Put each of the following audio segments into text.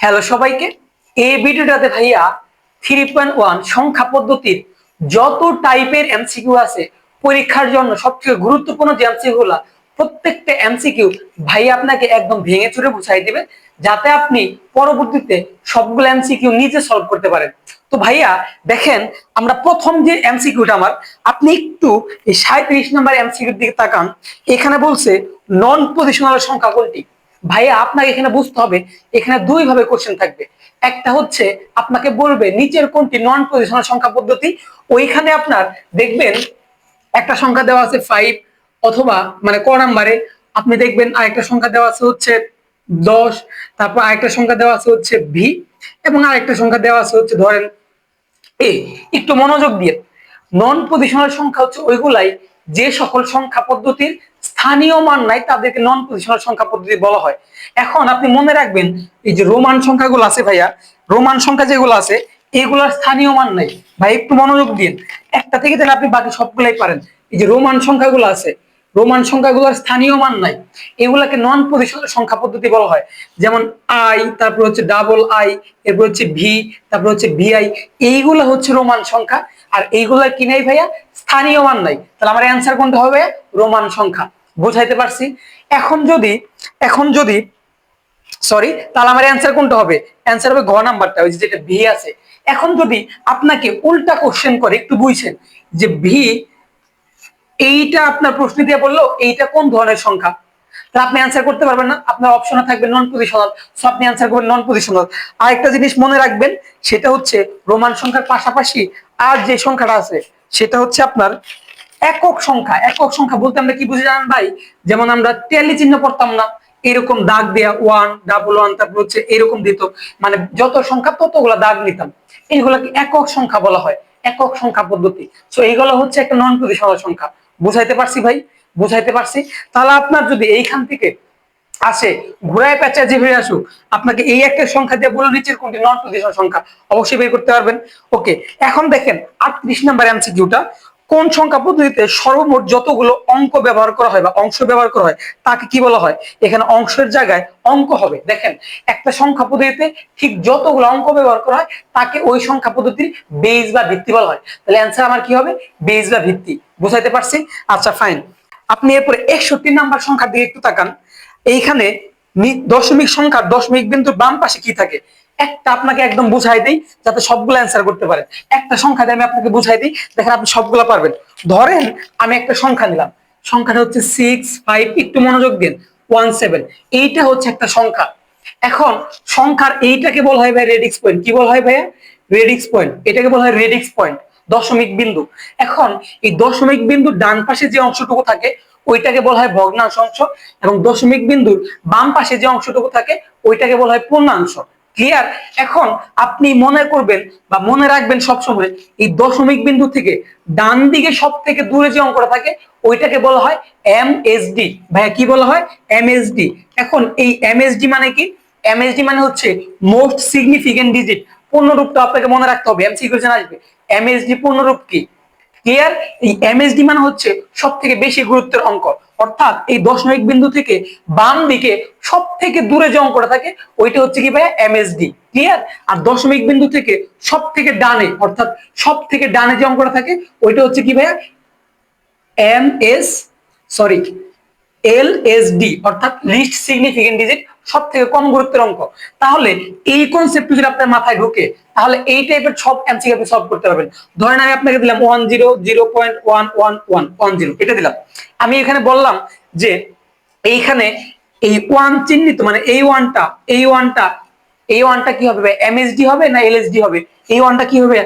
Hello সবাইকে। এই ভিডিওটাতে ভাইয়া 3.1 সংখ্যা পদ্ধতির যত টাইপের এমসিকিউ আছে পরীক্ষার জন্য সবথেকে গুরুত্বপূর্ণ যে এমসিকিউ গুলা, প্রত্যেকটা এমসিকিউ ভাইয়া আপনাকে একদম ভেঙে চুরে বুঝাই দিবে, যাতে আপনি পরবর্তীতে সবগুলো এমসিকিউ নিজে সলভ করতে পারেন। তো ভাইয়া দেখেন, আমরা প্রথম যে এমসিকিউটা আমার, আপনি একটু এই 37 নম্বর এমসিকিউর দিকে তাকান। এখানে বলছে নন পজিশনাল সংখ্যা কোনটি। ভাইয়া আপনাকে এখানে বুঝতে হবে, এখানে দুই ভাবে কোশ্চেন থাকবে। একটা হচ্ছে আপনাকে বলবে নিচের কোনটি নন পজিশনাল সংখ্যা পদ্ধতি। ওইখানে আপনার দেখবেন একটা সংখ্যা দেওয়া আছে 5, অথবা মানে ক নাম্বারে আপনি দেখবেন আরেকটা সংখ্যা দেওয়া আছে হচ্ছে 10, তারপর আরেকটা সংখ্যা দেওয়া আছে হচ্ছে ভি, এবং আরেকটা সংখ্যা দেওয়া আছে হচ্ছে ধরেন এ। একটু মনোযোগ দিয়ে, নন পজিশনাল সংখ্যা হচ্ছে ওইগুলাই যে সকল সংখ্যা পদ্ধতির স্থানীয় মান নাই, তাদেরকে নন পজিশনাল সংখ্যা পদ্ধতি বলা হয়। এখন আপনি মনে রাখবেন, এই যে রোমান সংখ্যাগুলো আছে ভাইয়া, রোমান সংখ্যা যেগুলো আছে এগুলোর স্থানীয় মান নাই। ভাই একটু মনোযোগ দিন, একটা থেকে তাহলে আপনি বাকি সবগুলাই পারেন। এই যে রোমান সংখ্যাগুলো আছে, রোমান সংখ্যাগুলোর স্থানীয় মান নাই, এগুলাকে নন পজিশনাল সংখ্যা পদ্ধতি বলা হয়। যেমন আই, তারপর হচ্ছে ডাবল আই, এরপর হচ্ছে ভি, তারপর হচ্ছে ভিআই, এইগুলো হচ্ছে রোমান সংখ্যা। আর এইগুলার কি নাই ভাইয়া? স্থানীয় মান নাই। তাহলে আমার অ্যান্সার কোনটা হবে? রোমান সংখ্যা। বুঝাইতে পারছি? এখন যদি সরি, তাহলে আমার অ্যান্সার কোনটা হবে? অ্যান্সার হবে ঘ নাম্বারটা, ওই যেটা ভি আছে। এখন যদি আপনাকে উল্টা কোশ্চেন করে, একটু বুঝছেন যে ভি, এইটা আপনার প্রশ্ন দিয়ে বললো এইটা কোন ধরনের সংখ্যা, তাহলে আপনি অ্যান্সার করতে পারবেন না। আপনার অপশনে থাকবে নন পজিশনাল, সো আপনি অ্যান্সার করবেন নন পজিশনাল। আরেকটা জিনিস মনে রাখবেন, সেটা হচ্ছে রোমান সংখ্যার পাশাপাশি আর যে সংখ্যাটা আছে সেটা হচ্ছে আপনার একক সংখ্যা। একক সংখ্যা বলতে আমরা কি বুঝি জানেন ভাই? যেমন আমরা টেলি চিহ্ন পড়তাম না, এরকম দাগ দেয়া 1 ডাবল 1, তারপর হচ্ছে এরকম দিত, মানে যত সংখ্যা ততগুলা দাগ নিতাম, এইগুলাকে একক সংখ্যা বলা হয়, একক সংখ্যা পদ্ধতি। সো এইগুলো হচ্ছে একটা নন পজিশনাল সংখ্যা। বুঝাইতে পারছি ভাই? বুঝাইতে পারছি? তাহলে আপনার যদি এইখান থেকে আসে ঘুরায় পেঁচায় যেভাবে আসুক, আপনাকে এই একটা সংখ্যা দিয়ে বলে নিচের কোনটি নন পজিশনাল সংখ্যা, অবশ্যই বের করতে পারবেন। ওকে, এখন দেখেন 38 নাম্বার এমসিকিউটা, কোন সংখ্যা পদ্ধতিতে সর্বমোট যতগুলো অঙ্ক ব্যবহার করা হয় বা অংশ ব্যবহার করা হয় তাকে কি বলা হয়? এখানে অংশের জায়গায় অঙ্ক হবে। দেখেন, একটা সংখ্যা পদ্ধতিতে ঠিক যতগুলো অঙ্ক ব্যবহার করা হয় তাকে ওই সংখ্যা পদ্ধতির বেস বা ভিত্তি বলা হয়। তাহলে অ্যান্সার আমার কি হবে? বেস বা ভিত্তি। বুঝাইতে পারছি? আচ্ছা ফাইন। আপনি এরপরে 61 নাম্বার সংখ্যার দিকে একটু তাকান। এইখানে দশমিক সংখ্যার দশমিক বিন্দুর বাম পাশে কি থাকে? একটা আপনাকে একদম বুঝাই দিই যাতে সবগুলো অ্যান্সার করতে পারেন। একটা সংখ্যা দিয়ে আমি আপনাকে বুঝাই দিই, দেখেন আপনি সবগুলো পারবেন। ধরেন আমি একটা সংখ্যা নিলাম, সংখ্যাটা হচ্ছে 6, 5, একটু মনোযোগ দিন, 1, 7। এইটা হচ্ছে একটা সংখ্যা। এখন সংখ্যার এইটাকে বলা হয় ভাই রেডিক্স পয়েন্ট। কি বলা হয় ভাইয়া? Radix point. এটাকে বলা হয় রেডিক্স পয়েন্ট, দশমিক বিন্দু। এখন এই দশমিক বিন্দুর ডান পাশে যে অংশটুকু থাকে ওইটাকে বলা হয় ভগ্নাংশ অংশ, এবং দশমিক বিন্দুর বাম পাশে যে অংশটুকু থাকে ওইটাকে বলা হয় পূর্ণাংশ। ক্লিয়ার? এখন আপনি মনে করবেন বা মনে রাখবেন সবসময়, এই দশমিক বিন্দু থেকে ডান দিকে সব থেকে দূরে যে অঙ্কটা থাকে ওইটাকে বলা হয় এমএসডি। ভাইয়া কি বলা হয়? এমএসডি। এখন এই এমএসডি মানে কি? এমএসডি মানে হচ্ছে মোস্ট সিগনিফিকেন্ট ডিজিট। পূর্ণরূপটা আপনাকে মনে রাখতে হবে, এমসিকিউ আসবে। এমএসডি পূর্ণরূপ কি? ক্লিয়ার? এই এমএসডি মানে হচ্ছে সব থেকে বেশি গুরুত্বের অঙ্ক, অর্থাৎ এই দশমিক বিন্দু থেকে বাম দিকে সব থেকে দূরে যে অঙ্কটা থাকে ওইটা হচ্ছে কি ভাইয়া? এমএসডি। ক্লিয়ার? আর দশমিক বিন্দু থেকে সব থেকে ডানে, অর্থাৎ সব থেকে ডানে যে অঙ্কটা থাকে ওইটা হচ্ছে কি ভাইয়া? এমএস সরি এলএসডি, অর্থাৎ লিস্ট সিগনিফিকেন্ট ডিজিট, সব থেকে কম গুরুত্বের অঙ্ক। তাহলে এই কনসেপ্ট যদি আপনার মাথায় ঢোকে তাহলে এই টাইপের সব এমসিকিউ আপনি সলভ করতে পারবেন। ধরেন আমি আপনাকে দিলাম 10 0.111110, এটা দিলাম। আমি এখানে বললাম যে এইখানে এই ওয়ান চিহ্নিত, মানে এই ওয়ানটা কি হবে? এমএসডি হবে না এলএসডি হবে? এই ওয়ানটা কি হবে?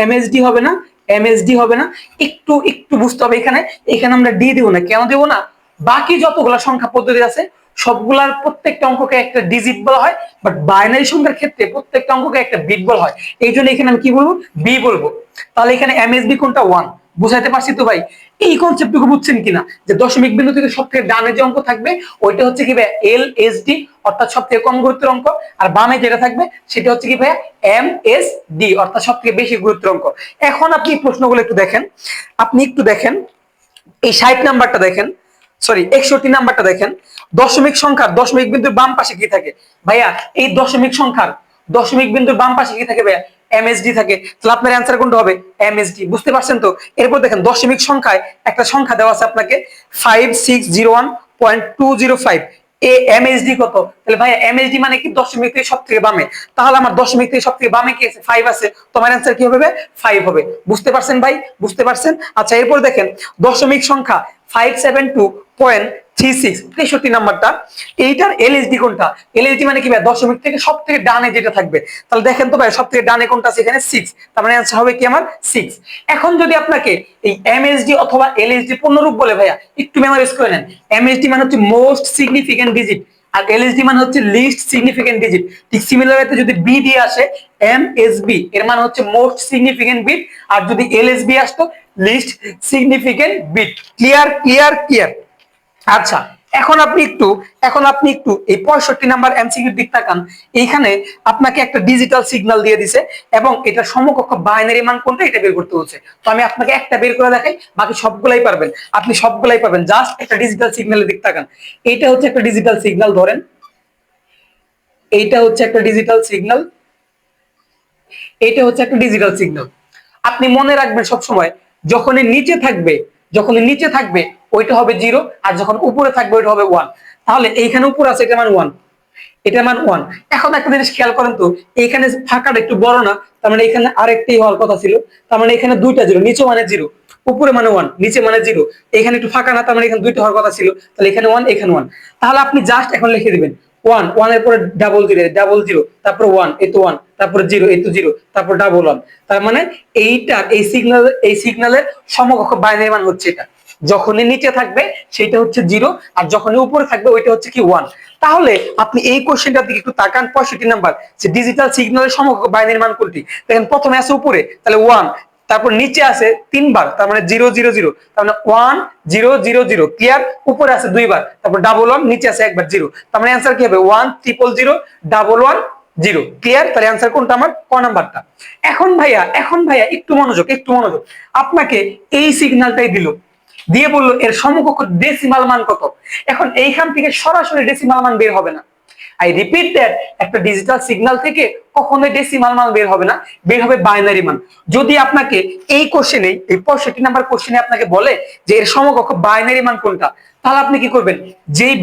এমএসডি হবে না? এমএসডি হবে না? একটু একটু বুঝতে হবে। এখানে এখানে আমরা ডি দেবো না, কেন দেবো না? বাকি যতগুলো সংখ্যা পদ্ধতি আছে সবগুলার প্রত্যেকটা অঙ্ককে একটা ডিজিট বলা হয়, বাট বাইনারি সংখ্যার ক্ষেত্রে প্রত্যেকটা অঙ্ককে একটা বিট বলা হয়। এই জন্য এখানে আমি কি বলবো? বি বলবো। তাহলে এখানে এমএসবি কোনটা? 1। বুঝাইতে পারছি তো ভাই? এই কনসেপ্টটুকু বুঝছেন কিনা, যে দশমিক বিন্দু থেকে সব থেকে ডানে যে অঙ্ক থাকবে ওইটা হচ্ছে কি ভাই? এলএসডি, অর্থাৎ সব থেকে কম গুরুত্বের অঙ্ক। আর বামে যেটা থাকবে সেটা হচ্ছে কি ভাইয়া? এমএসডি, অর্থাৎ সব থেকে বেশি গুরুত্বের অঙ্ক। এখন আপনি প্রশ্নগুলো একটু দেখেন, আপনি একটু দেখেন এই 60 নাম্বারটা দেখেন। সরি 61 নাম্বারটা দেখেন, দশমিক সংখ্যার দশমিক বিন্দুর বাম পাশে কি থাকে ভাইয়া? এই দশমিক সংখ্যার দশমিক বিন্দুর বাম পাশে কি থাকে ভাইয়া? এমএসডি থাকে। তাহলে আপনার অ্যান্সার কোনটা হবে? এমএসডি। বুঝতে পারছেন তো? এরপর দেখেন দশমিক সংখ্যায় একটা সংখ্যা দেওয়া আছে আপনাকে 5601.205, এ এমএসডি কত? তাহলে ভাইয়া এমএসডি মানে কি দশমিক থেকে সব থেকে বামে, তাহলে আমার দশমিক থেকে সব থেকে বামে কি আছে? 5 আছে। তোমার অ্যান্সার কি হবে? 5 হবে। বুঝতে পারছেন ভাই? বুঝতে পারছেন? আচ্ছা এরপর দেখেন দশমিক সংখ্যা 572.36, 63 নাম্বারটা, এইটার এলএসডি কোনটা? এলএসডি মানে কি ভাই? দশমিক থেকে সব থেকে ডানে যেটা থাকবে। তাহলে দেখেন তো ভাই সব থেকে ডানে কোনটা আছে? এখানে 6, তার মানে অ্যান্সার হবে কি আমার 6। এখন যদি আপনাকে এই এমএসডি অথবা এলএসডি পূর্ণরূপ বলে ভাইয়া, একটু মেমোরাইজ করে নেন। এমএসডি মানে হচ্ছে মোস্ট সিগনিফিকেন্ট ডিজিট, আর এলএসডি মানে হচ্ছে লিস্ট সিগনিফিকেন্ট ডিজিট। ঠিক সিমিলার ওয়েতে যদি বি দিয়ে আসে এমএসবি, এর মানে হচ্ছে মোস্ট সিগনিফিকেন্ট বিট, আর যদি এলএসবি আসতো least significant bit. Clear clear clear. আচ্ছা এখন আপনি একটু এই 65 নাম্বার এমসিকিউর দিক তাকান। এইখানে আপনাকে একটা ডিজিটাল সিগন্যাল দিয়ে দিছে এবং এটা সমকক্ষ বাইনারি মান কোনটা এটা বের করতে হচ্ছে। তো আমি আপনাকে একটা বের করে দেখাই, বাকি সবগুলাই পারবেন, আপনি সবগুলাই পারবেন। জাস্ট একটা ডিজিটাল সিগন্যালের দিক তাকান। এইটা হচ্ছে একটা ডিজিটাল সিগন্যাল, ধরেন এইটা হচ্ছে একটা ডিজিটাল সিগন্যাল, এটা হচ্ছে একটা ডিজিটাল সিগন্যাল। আপনি মনে রাখবেন সব সময়, যখনই নিচে থাকবে, যখনই নিচে থাকবে ওইটা হবে 0, আর যখন উপরে থাকবে ওইটা হবে 1। তাহলে এইখানে উপরে আছে এটা মান 1, এটা মান 1। এখন একটা জিনিস খেয়াল করেন তো, এইখানে ফাঁকাটা একটু বড় না? তার মানে এখানে আরেকটি হওয়ার কথা ছিল, তার মানে এখানে দুইটা 0, নিচে মানে 0, উপরে মানে 1, নিচে মানে 0। এখানে একটু ফাঁকা না? তার মানে এখানে দুইটা হওয়ার কথা ছিল, তাহলে এখানে 1 এখানে 1। তাহলে আপনি জাস্ট এখন লিখে দিবেন 1, 1 এর পরে ডাবল 0, ডাবল 0, তারপর 1, এই তো 1, তারপর 0, এই তো 0, তারপর ডাবল 1। তার মানে এইটার এই সিগন্যালের সমকক্ষ বাইনারি মান হচ্ছে এটা। যখনই নিচে থাকবে সেটা হচ্ছে 0, আর যখনই উপরে থাকবে ওইটা হচ্ছে কি 1। তাহলে আপনি এই কোশ্চেনটার দিকে একটু তাকান, 65 নাম্বার, যে ডিজিটাল সিগন্যালের সমকক্ষ বাইনারি মান কোনটি? দেখেন প্রথমে আছে উপরে, তাহলে 1, তারপর নিচে আছে 3 বার, তার মানে 0 0 0, তার মানে 1 0 0 0। ক্লিয়ার? উপরে আছে 2 বার, তারপর ডাবল 1, নিচে আছে একবার 0, তার মানে অ্যান্সার কি হবে? 1 0 0 ডাবল 1 0। ক্লিয়ার? তাহলে অ্যান্সার কোনটা আমার? ক নাম্বারটা। এখন ভাইয়া একটু মনোযোগ, একটু মনোযোগ। আপনাকে এই সিগন্যালটাই দিল, দিয়ে বললো এর সমকক্ষ ডেসিমাল মান কত। এখন এইখান থেকে সরাসরি ডেসিমাল মান বের হবে না। আই রিপিট দ্যাট, একটা ডিজিটাল সিগন্যাল থেকে কখনোই ডেসিমাল মান বের হবে না, বের হবে বাইনারি মান। যদি আপনাকে এই কোশ্চেনে, এই 65 নাম্বার কোশ্চেনে আপনাকে বলে যে এর সমকক্ষ বাইনারি মান কোনটা, তাহলে আপনি কি করবেন? যেই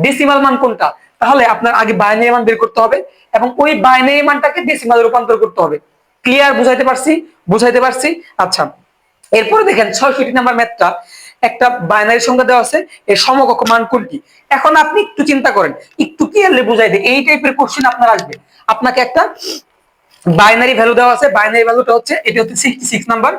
ডেসিমাল মান কোনটা, তাহলে আপনার আগে বাইনারি মান বের করতে হবে এবং ওই বাইনারি মানটাকে ডেসিমালে রূপান্তর করতে হবে। ক্লিয়ার? বুঝাইতে পারছি? বুঝাইতে পারছি? আচ্ছা এরপরে দেখেন 66 নাম্বার ম্যাথটা, একটা বাইনারি সংখ্যা দেওয়া আছে, এর সমকক্ষ মান কোনটি। এখন আপনি একটু চিন্তা করেন, একটু ক্লিয়ারলি বুঝাই দেয়, এই টাইপের কোশ্চেন আপনার আসবে। আপনাকে একটা বাইনারি ভ্যালু দেওয়া আছে, বাইনারি ভ্যালুটা হচ্ছে, এটা হচ্ছে 66 নাম্বার,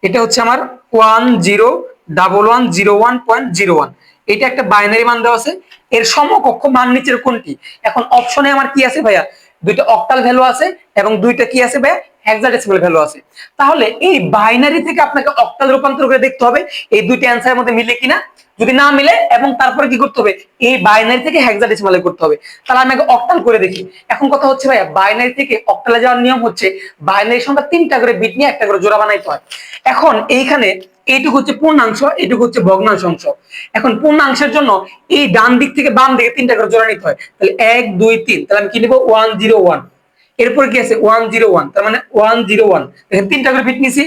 এটা হচ্ছে আমার 101101.01। এটা একটা বাইনারি মান দেওয়া আছে, এর সমকক্ষ মান নিচের কোনটি। এখন অপশনে আমার কি আছে ভাইয়া? দুইটা অক্টাল ভ্যালু আছে এবং দুইটা কি আছে ভাইয়া? হেক্সাডেসিমাল ভ্যালু আছে। তাহলে এই বাইনারি থেকে আপনাকে অক্টাল রূপান্তর করে দেখতে হবে এই দুইটা অ্যান্সারের মধ্যে মিলে কিনা। যদি না মিলে, এবং তারপরে কি করতে হবে? এই বাইনারি থেকে হেক্সাডেসিমালে করতে হবে। তাহলে আমি আগে অক্টাল করে দেখি। এখন কথা হচ্ছে ভাইয়া, বাইনারি থেকে অক্টালে যাওয়ার নিয়ম হচ্ছে বাইনারি সংখ্যা 3টা করে বিট নিয়ে একটা করে জোড়া বানাইতে হয়। এখন এইখানে এইটুকু হচ্ছে পূর্ণাংশ, এইটুকু হচ্ছে ভগ্নাংশ অংশ। এখন পূর্ণাংশের জন্য এই ডান দিক থেকে বাম দিকে 3টা করে জোড়া নিতে হয়। তাহলে 1 2 3, তাহলে আমি কি নিব? 101। এরপর কি আছে? 101, তার মানে 101। দেখেন 3টা করে বিট নিছি।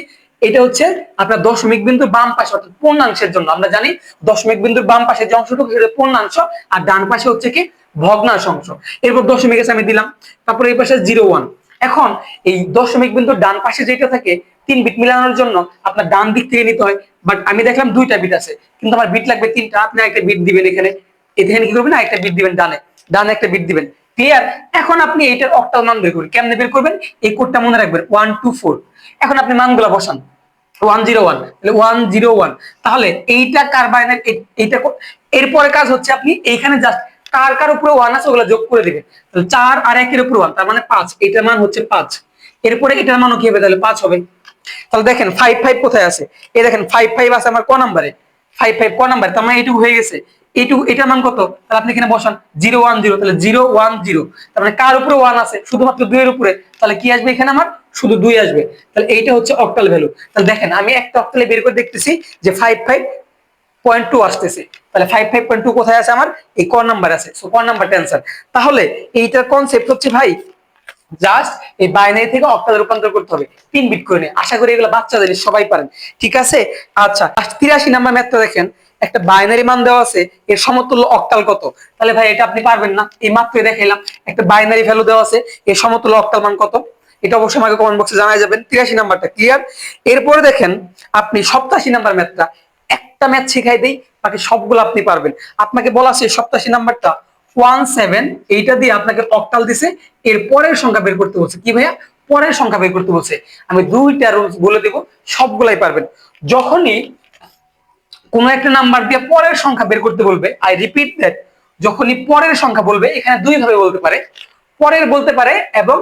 এটা হচ্ছে আপনার দশমিক বিন্দুর বাম পাশে, অর্থাৎ পূর্ণাংশের জন্য আমরা জানি দশমিক বিন্দুর বাম পাশে যে অংশটুকু সেটা পূর্ণাংশ, আর ডান পাশে হচ্ছে কি? ভগ্নাংশ অংশ। এরপর দশমিক আছে আমি দিলাম, তারপর এই পাশে 01। এখন এই দশমিক বিন্দুর ডান পাশে যেটা থাকে 3 বিট মিলানোর জন্য আপনার ডান দিক থেকে নিতে হয়, বাট আমি দেখলাম 2টা বিট আছে, কিন্তু আমার বিট লাগবে 3টা। আপনি একটা বিট দিবেন এখানে, এখানে কি করবেন? একটা বিট দিবেন ডানে, ডানে একটা বিট দিবেন। ক্লিয়ার? এখন আপনি এইটার অক্টাল মান বের করবেন। কেমনে বের করবেন? এই কোডটা মনে রাখবেন, 124। এখন আপনি মানগুলো বসান, 101, তাহলে 101। তাহলে এইটা কার বাইনারি? এইটা এরপরে কাজ হচ্ছে আপনি এইখানে জাস্ট কার কার উপরে 1 আছে ওগুলো যোগ করে দিবেন। তাহলে 4 আর 1 এর উপর 1, তার মানে 5। এটার মান হচ্ছে 5। এরপরে এটার মানও কি হবে? তাহলে 5 হবে। তাহলে দেখেন 55 কোথায় আছে? এই দেখেন 55 আছে আমার ক নাম্বারে? 55 ক নাম্বারে, তার মানে এইটুকু হয়ে গেছে। এইটুকু, এটার মান কত? তাহলে আপনি এখানে বসান 010, তাহলে 010। তার মানে কার উপরে 1 আছে? শুধুমাত্র 2 এর উপরে। তাহলে কি আসবে এখানে? আমার শুধু 2 আসবে। তাহলে এইটা হচ্ছে অক্টাল ভ্যালু। তাহলে দেখেন আমি একটা অক্টালে বের করে দেখতেছি যে 55 0.2 আসতেছে, তাহলে 55.2 কোথায় আছে আমার? এই ক নাম্বার আছে, সো ক নাম্বারটা অ্যান্সার। তাহলে এইটার কনসেপ্ট হচ্ছে ভাই জাস্ট এই বাইনারি থেকে অক্টালে রূপান্তর করতে হবে 3 বিট করে। আশা করি এগুলো বাচ্চাদের সবাই পারেন, ঠিক আছে? আচ্ছা 83 নাম্বার ম্যাথটা দেখেন, একটা বাইনারি মান দেওয়া আছে, এর সমতুল্য অক্টাল কত? তাহলে ভাই এটা আপনি পারবেন না, এই মাত্রই দেখাইলাম একটা বাইনারি ভ্যালু দেওয়া আছে, এর সমতুল্য অক্টাল মান কত? এটা অবশ্যই আমাকে কমেন্ট বক্সে জানাই যাবেন। 83 নাম্বারটা ক্লিয়ার। এরপরে দেখেন আপনি 87 নাম্বার ম্যাথটা, একটা ম্যাথ শিখাই দেই, বাকি সবগুলো আপনি পারবেন। আপনাকে বলা আছে 87 নাম্বারটা 17, এইটা দিয়ে আপনাকে অক্টাল দিছে, এর পরের সংখ্যা বের করতে বলছে। কি ভাইয়া? পরের সংখ্যা বের করতে বলছে। আমি 2টা রুলস বলে দেব, সবগুলাই পারবেন। যখনই কোন একটা নাম্বার দিয়ে পরের সংখ্যা বের করতে বলবে, আই রিপিট দ্যাট, যখনই পরের সংখ্যা বলবে, এখানে দুই ভাবে বলতে পারে, পরের বলতে পারে এবং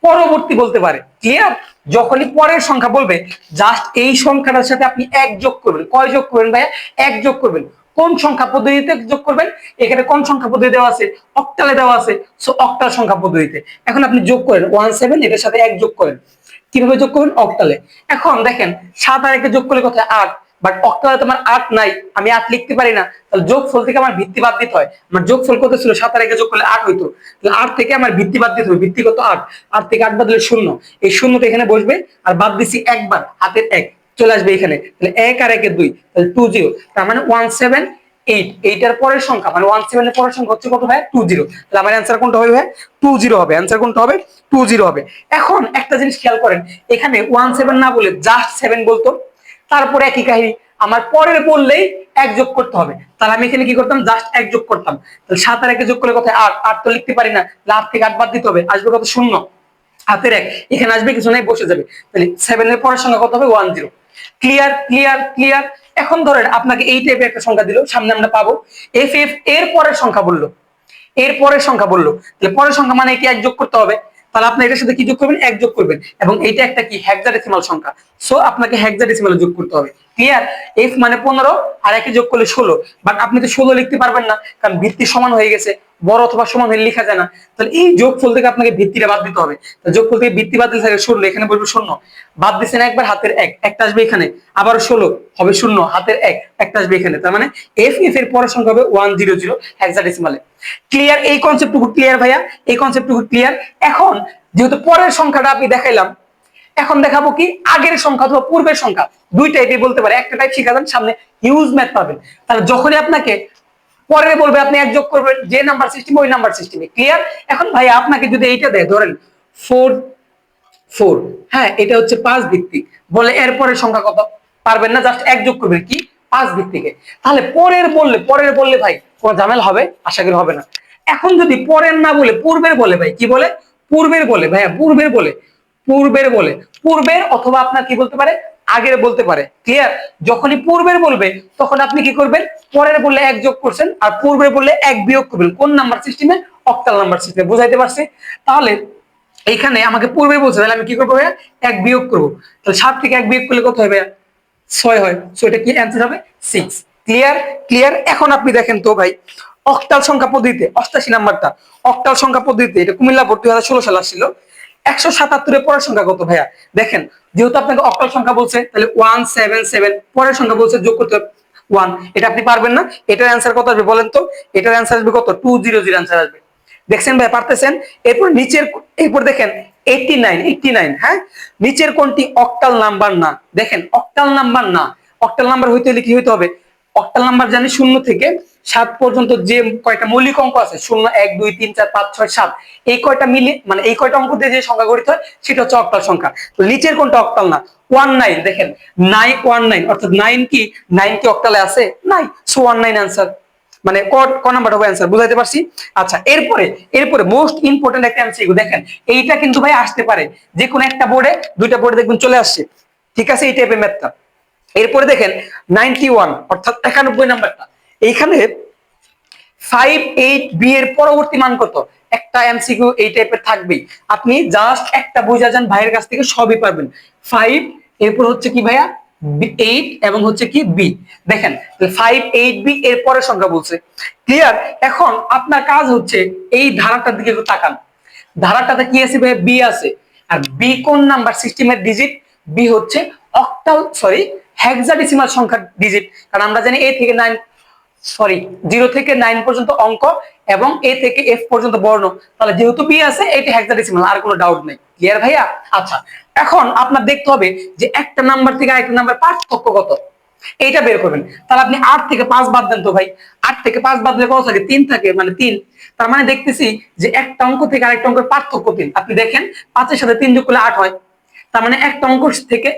পরবর্তী বলতে পারে। ক্লিয়ার? যখনই পরের সংখ্যা বলবে, জাস্ট এই সংখ্যাটার সাথে আপনি এক যোগ করবেন। কয় যোগ করবেন ভাইয়া? এক যোগ করবেন। কোন সংখ্যা পদ্ধতিতে যোগ করবেন? এখানে কোন সংখ্যা পদ্ধতি দেওয়া আছে? অক্টালে দেওয়া আছে, সো অক্টাল সংখ্যা পদ্ধতিতে। এখন আপনি যোগ করেন 17, এটার সাথে এক যোগ করেন। কিভাবে যোগ করবেন? অক্টালে। এখন দেখেন 7 আর 1 যোগ করলে কত? 8। বাট অক্টালে তোমার 8 নাই, আমি 8 লিখতে পারি না, তাহলে যোগফল থেকে আমার ভিত্তি বাদ দিতে হয়। আমার যোগফল কত ছিল? 7 আর 1 যোগ করলে 8 হইতো, তাহলে 8 থেকে আমার ভিত্তি বাদ দিতে হবে। ভিত্তি কত? 8। 8 থেকে 8 বাদ দিলে 0, এই 0 তো এখানে বসবে, আর বাদ দিছি একবার, হাতের 1 চলে আসবে এখানে, তাহলে 1 আর 1 এর 2, তাহলে 20। তার মানে 178, এইটার পরের সংখ্যা মানে 17 এর পরের সংখ্যা হচ্ছে কত ভাই? 20। তাহলে আমার অ্যান্সার কোনটা হবে ভাই? 20 হবে। অ্যান্সার কোনটা হবে? 20 হবে। এখন একটা জিনিস খেয়াল করেন, এখানে 17 না বলে জাস্ট 7 বলতো, তারপরে একই কাহিনী, আমার পরের বললেই এক যোগ করতে হবে, তাহলে আমি এখানে কি করতাম? জাস্ট এক যোগ করতাম। তাহলে 7 আর 1 যোগ করলে কত? 8। 8 তো লিখতে পারি না, 8 থেকে 8 বাদ দিতে হবে, আসবে কত? 0। হাতের 1 এখানে আসবে, কিছু নাই, বসে যাবে। তাহলে 7 এর পরের সংখ্যা কত হবে? 10। Clear clear clear. এখন ধরেন আপনাকে এই টাইপের একটা সংখ্যা দিল, সামনে আমরা পাবো এফ এফ, এর পরের সংখ্যা বললো, এর পরের সংখ্যা বললো, তাহলে পরের সংখ্যা মানে কি? এক যোগ করতে হবে। তাহলে আপনি এটার সাথে কি যোগ করবেন? এক যোগ করবেন, এবং এইটা একটা কি? হেক্সাডেসিমাল সংখ্যা, সো আপনাকে হেক্সাডেসিমাল যোগ করতে হবে। ক্লিয়ার? এফ মানে 15, আর একে যোগ করলে 16। বাট আপনি তো 16 লিখতে পারবেন না, কারণ ভিত্তি সমান হয়ে গেছে, বড় অথবা সমান হয়ে লেখা যায় না। তাহলে এই যোগফল থেকে আপনাকে ভিত্তিটা বাদ দিতে হবে। যোগফল থেকে ভিত্তি বাদ দিলে থাকে 16, এখানে বলবে 0, বাদ দিচ্ছেন একবার, হাতের 1 একটা আসবে এখানে, আবার 16 হবে 0, হাতের 1 একটা আসবে এখানে। তার মানে এফ এফ এর পরের সংখ্যা হবে 100 হেক্সাডেসিমালে। ক্লিয়ার? এই কনসেপ্টটুকু ক্লিয়ার ভাইয়া? এই কনসেপ্টটুকু ক্লিয়ার? এখন যেহেতু পরের সংখ্যাটা আমি দেখাইলাম, এখন দেখাবো কি আগের সংখ্যা অথবা পূর্বের সংখ্যা। দুই টাইপই বলতে পারে, একটা টাইপ শিখা যান, সামনে হিউজ ম্যাথ পাবেন। তাহলে যখনই আপনাকে পরে বলবে, আপনি এক যোগ করবেন, যে নাম্বার সিস্টেম ওই নাম্বার সিস্টেমে। ক্লিয়ার? এখন ভাই আপনাকে যদি এইটা দেয়, ধরেন 4 4, হ্যাঁ এটা হচ্ছে 5 ভিত্তিক, বলে এরপরে সংখ্যা কত? পারবেন না, জাস্ট এক যোগ করবেন কি? 5 ভিত্তিকে। তাহলে পরের বললে ভাই কোনো ঝামেলা হবে? আশা করি হবে না। এখন যদি পরের না বলে পূর্বের বলে, ভাই কি বলে? পূর্বের বলে। ভাইয়া পূর্বের বলে, পূর্বের বলে, পূর্বের অথবা আপনার কি বলতে পারে? আগের বলতে পারে। ক্লিয়ার? যখনই পূর্বের বলবে, তখন আপনি কি করবেন? পরের বললে এক যোগ করছেন, আর পূর্বের বললে এক বিয়োগ করবেন। কোন নাম্বার সিস্টেমে? অক্টাল নাম্বার সিস্টেমে। বুঝাইতে পারছি? তাহলে এইখানে আমাকে পূর্বে বলছে, তাহলে আমি কি করবো ভাইয়া? এক বিয়োগ করবো। তাহলে 7 থেকে এক বিয়োগ করলে কত হয় ভাইয়া? 6 হয়। সো এটা কি অ্যান্সার হবে? 6। Clear clear. এখন আপনি দেখেন তো ভাই, অক্টাল সংখ্যা পদ্ধতিতে 88 নাম্বারটা, অক্টাল সংখ্যা পদ্ধতিতে, এটা কুমিল্লা বোর্ড 2016 সালে আসছিল। 177 এর পরের সংখ্যা কত ভাইয়া? দেখেন, যেহেতু আপনাকে অক্টাল সংখ্যা বলছে, তাহলে 177, পরের সংখ্যা বলছে যোগ করতে হবে 1। এটা আপনি পারবেন না। এটার অ্যান্সার কত আসবে বলেন তো? এটার অ্যান্সার আসবে কত? 200 অ্যান্সার আসবে। দেখছেন ভাই? পারতেছেন? এরপর নিচের, এরপর দেখেন 89, 89, হ্যাঁ নিচের কোনটি অক্টাল নাম্বার না? দেখেন অক্টাল নাম্বার না। অক্টাল নাম্বার হইতে হলে কি হইতে হবে? অক্টাল নাম্বার জানি 0 থেকে 7 পর্যন্ত যে কয়টা মৌলিক অঙ্ক আছে, 0 1 2 3 4 5 6 7, এই কয়টা মিলে মানে এই কয়টা অঙ্ক দিয়ে যে সংখ্যা গঠিত হয়, সেটা হচ্ছে অক্টাল সংখ্যা। তো নিচের কোনটা অক্টাল না? 19। দেখেন 919, অর্থাৎ 9 কি? 9 কি অক্টালে আছে? নাই, সো 19 आंसर, মানে ক নাম্বার হবে অ্যান্সার। বুঝাইতে পারছি? আচ্ছা এরপরে, এরপরে মোস্ট ইম্পর্টেন্ট একটা এমসিকিউ দেখেন, এইটা কিন্তু ভাই আসতে পারে যে কোনো একটা বোর্ডে, দুইটা বোর্ডে দেখবেন চলে আসছে। ঠিক আছে? এই টাইপের ম্যাথটা। এরপরে দেখেন 91, অর্থাৎ 91 নাম্বারটা, এইখানে 58B এর পরবর্তী মান কত? একটা এমসিকিউ এই টাইপের থাকবেই, আপনি জাস্ট একটা বুঝা যান, ভাইয়ের কাছ থেকে সবই পারবেন। 5, এরপর হচ্ছে কি ভাইয়া? 8, এবং হচ্ছে কি বি। দেখেন 58B এর পরের সংখ্যা বলছে। ক্লিয়ার? এখন আপনার কাজ হচ্ছে এই ধারাটার দিকে একটু তাকান। ধারাটাতে কি আছে ভাই? বি আছে। আর বি কোন নাম্বার সিস্টেমের ডিজিট? বি হচ্ছে অক্টাল অক্টাল সরি হেক্সাডেসিমাল সংখ্যার ডিজিট, কারণ আমরা জানি এ থেকে 9 সরি 0 থেকে 9 পর্যন্ত অঙ্ক এবং এ থেকে এফ পর্যন্ত বর্ণ, তাহলে যেহেতু বি আছে এটি হেক্সাডেসিমাল, আর কোনো ডাউট নেই। ক্লিয়ার ভাইয়া? আচ্ছা, এখন আপনার দেখতে হবে যে একটা নাম্বার থেকে আরেকটা নাম্বার পার্থক্য কত, এইটা বের করবেন। তাহলে আপনি 8 থেকে 5 বাদ দেন তো ভাই, 8 থেকে 5 বাদ দিলে কত থাকে? 3 থাকে, মানে 3। তার মানে দেখতেছি যে একটা অঙ্ক থেকে আরেকটা অঙ্কের পার্থক্য 3। আপনি দেখেন 5 এর সাথে 3 যোগ করলে 8 হয়, তার মানে একটা অঙ্ক থেকে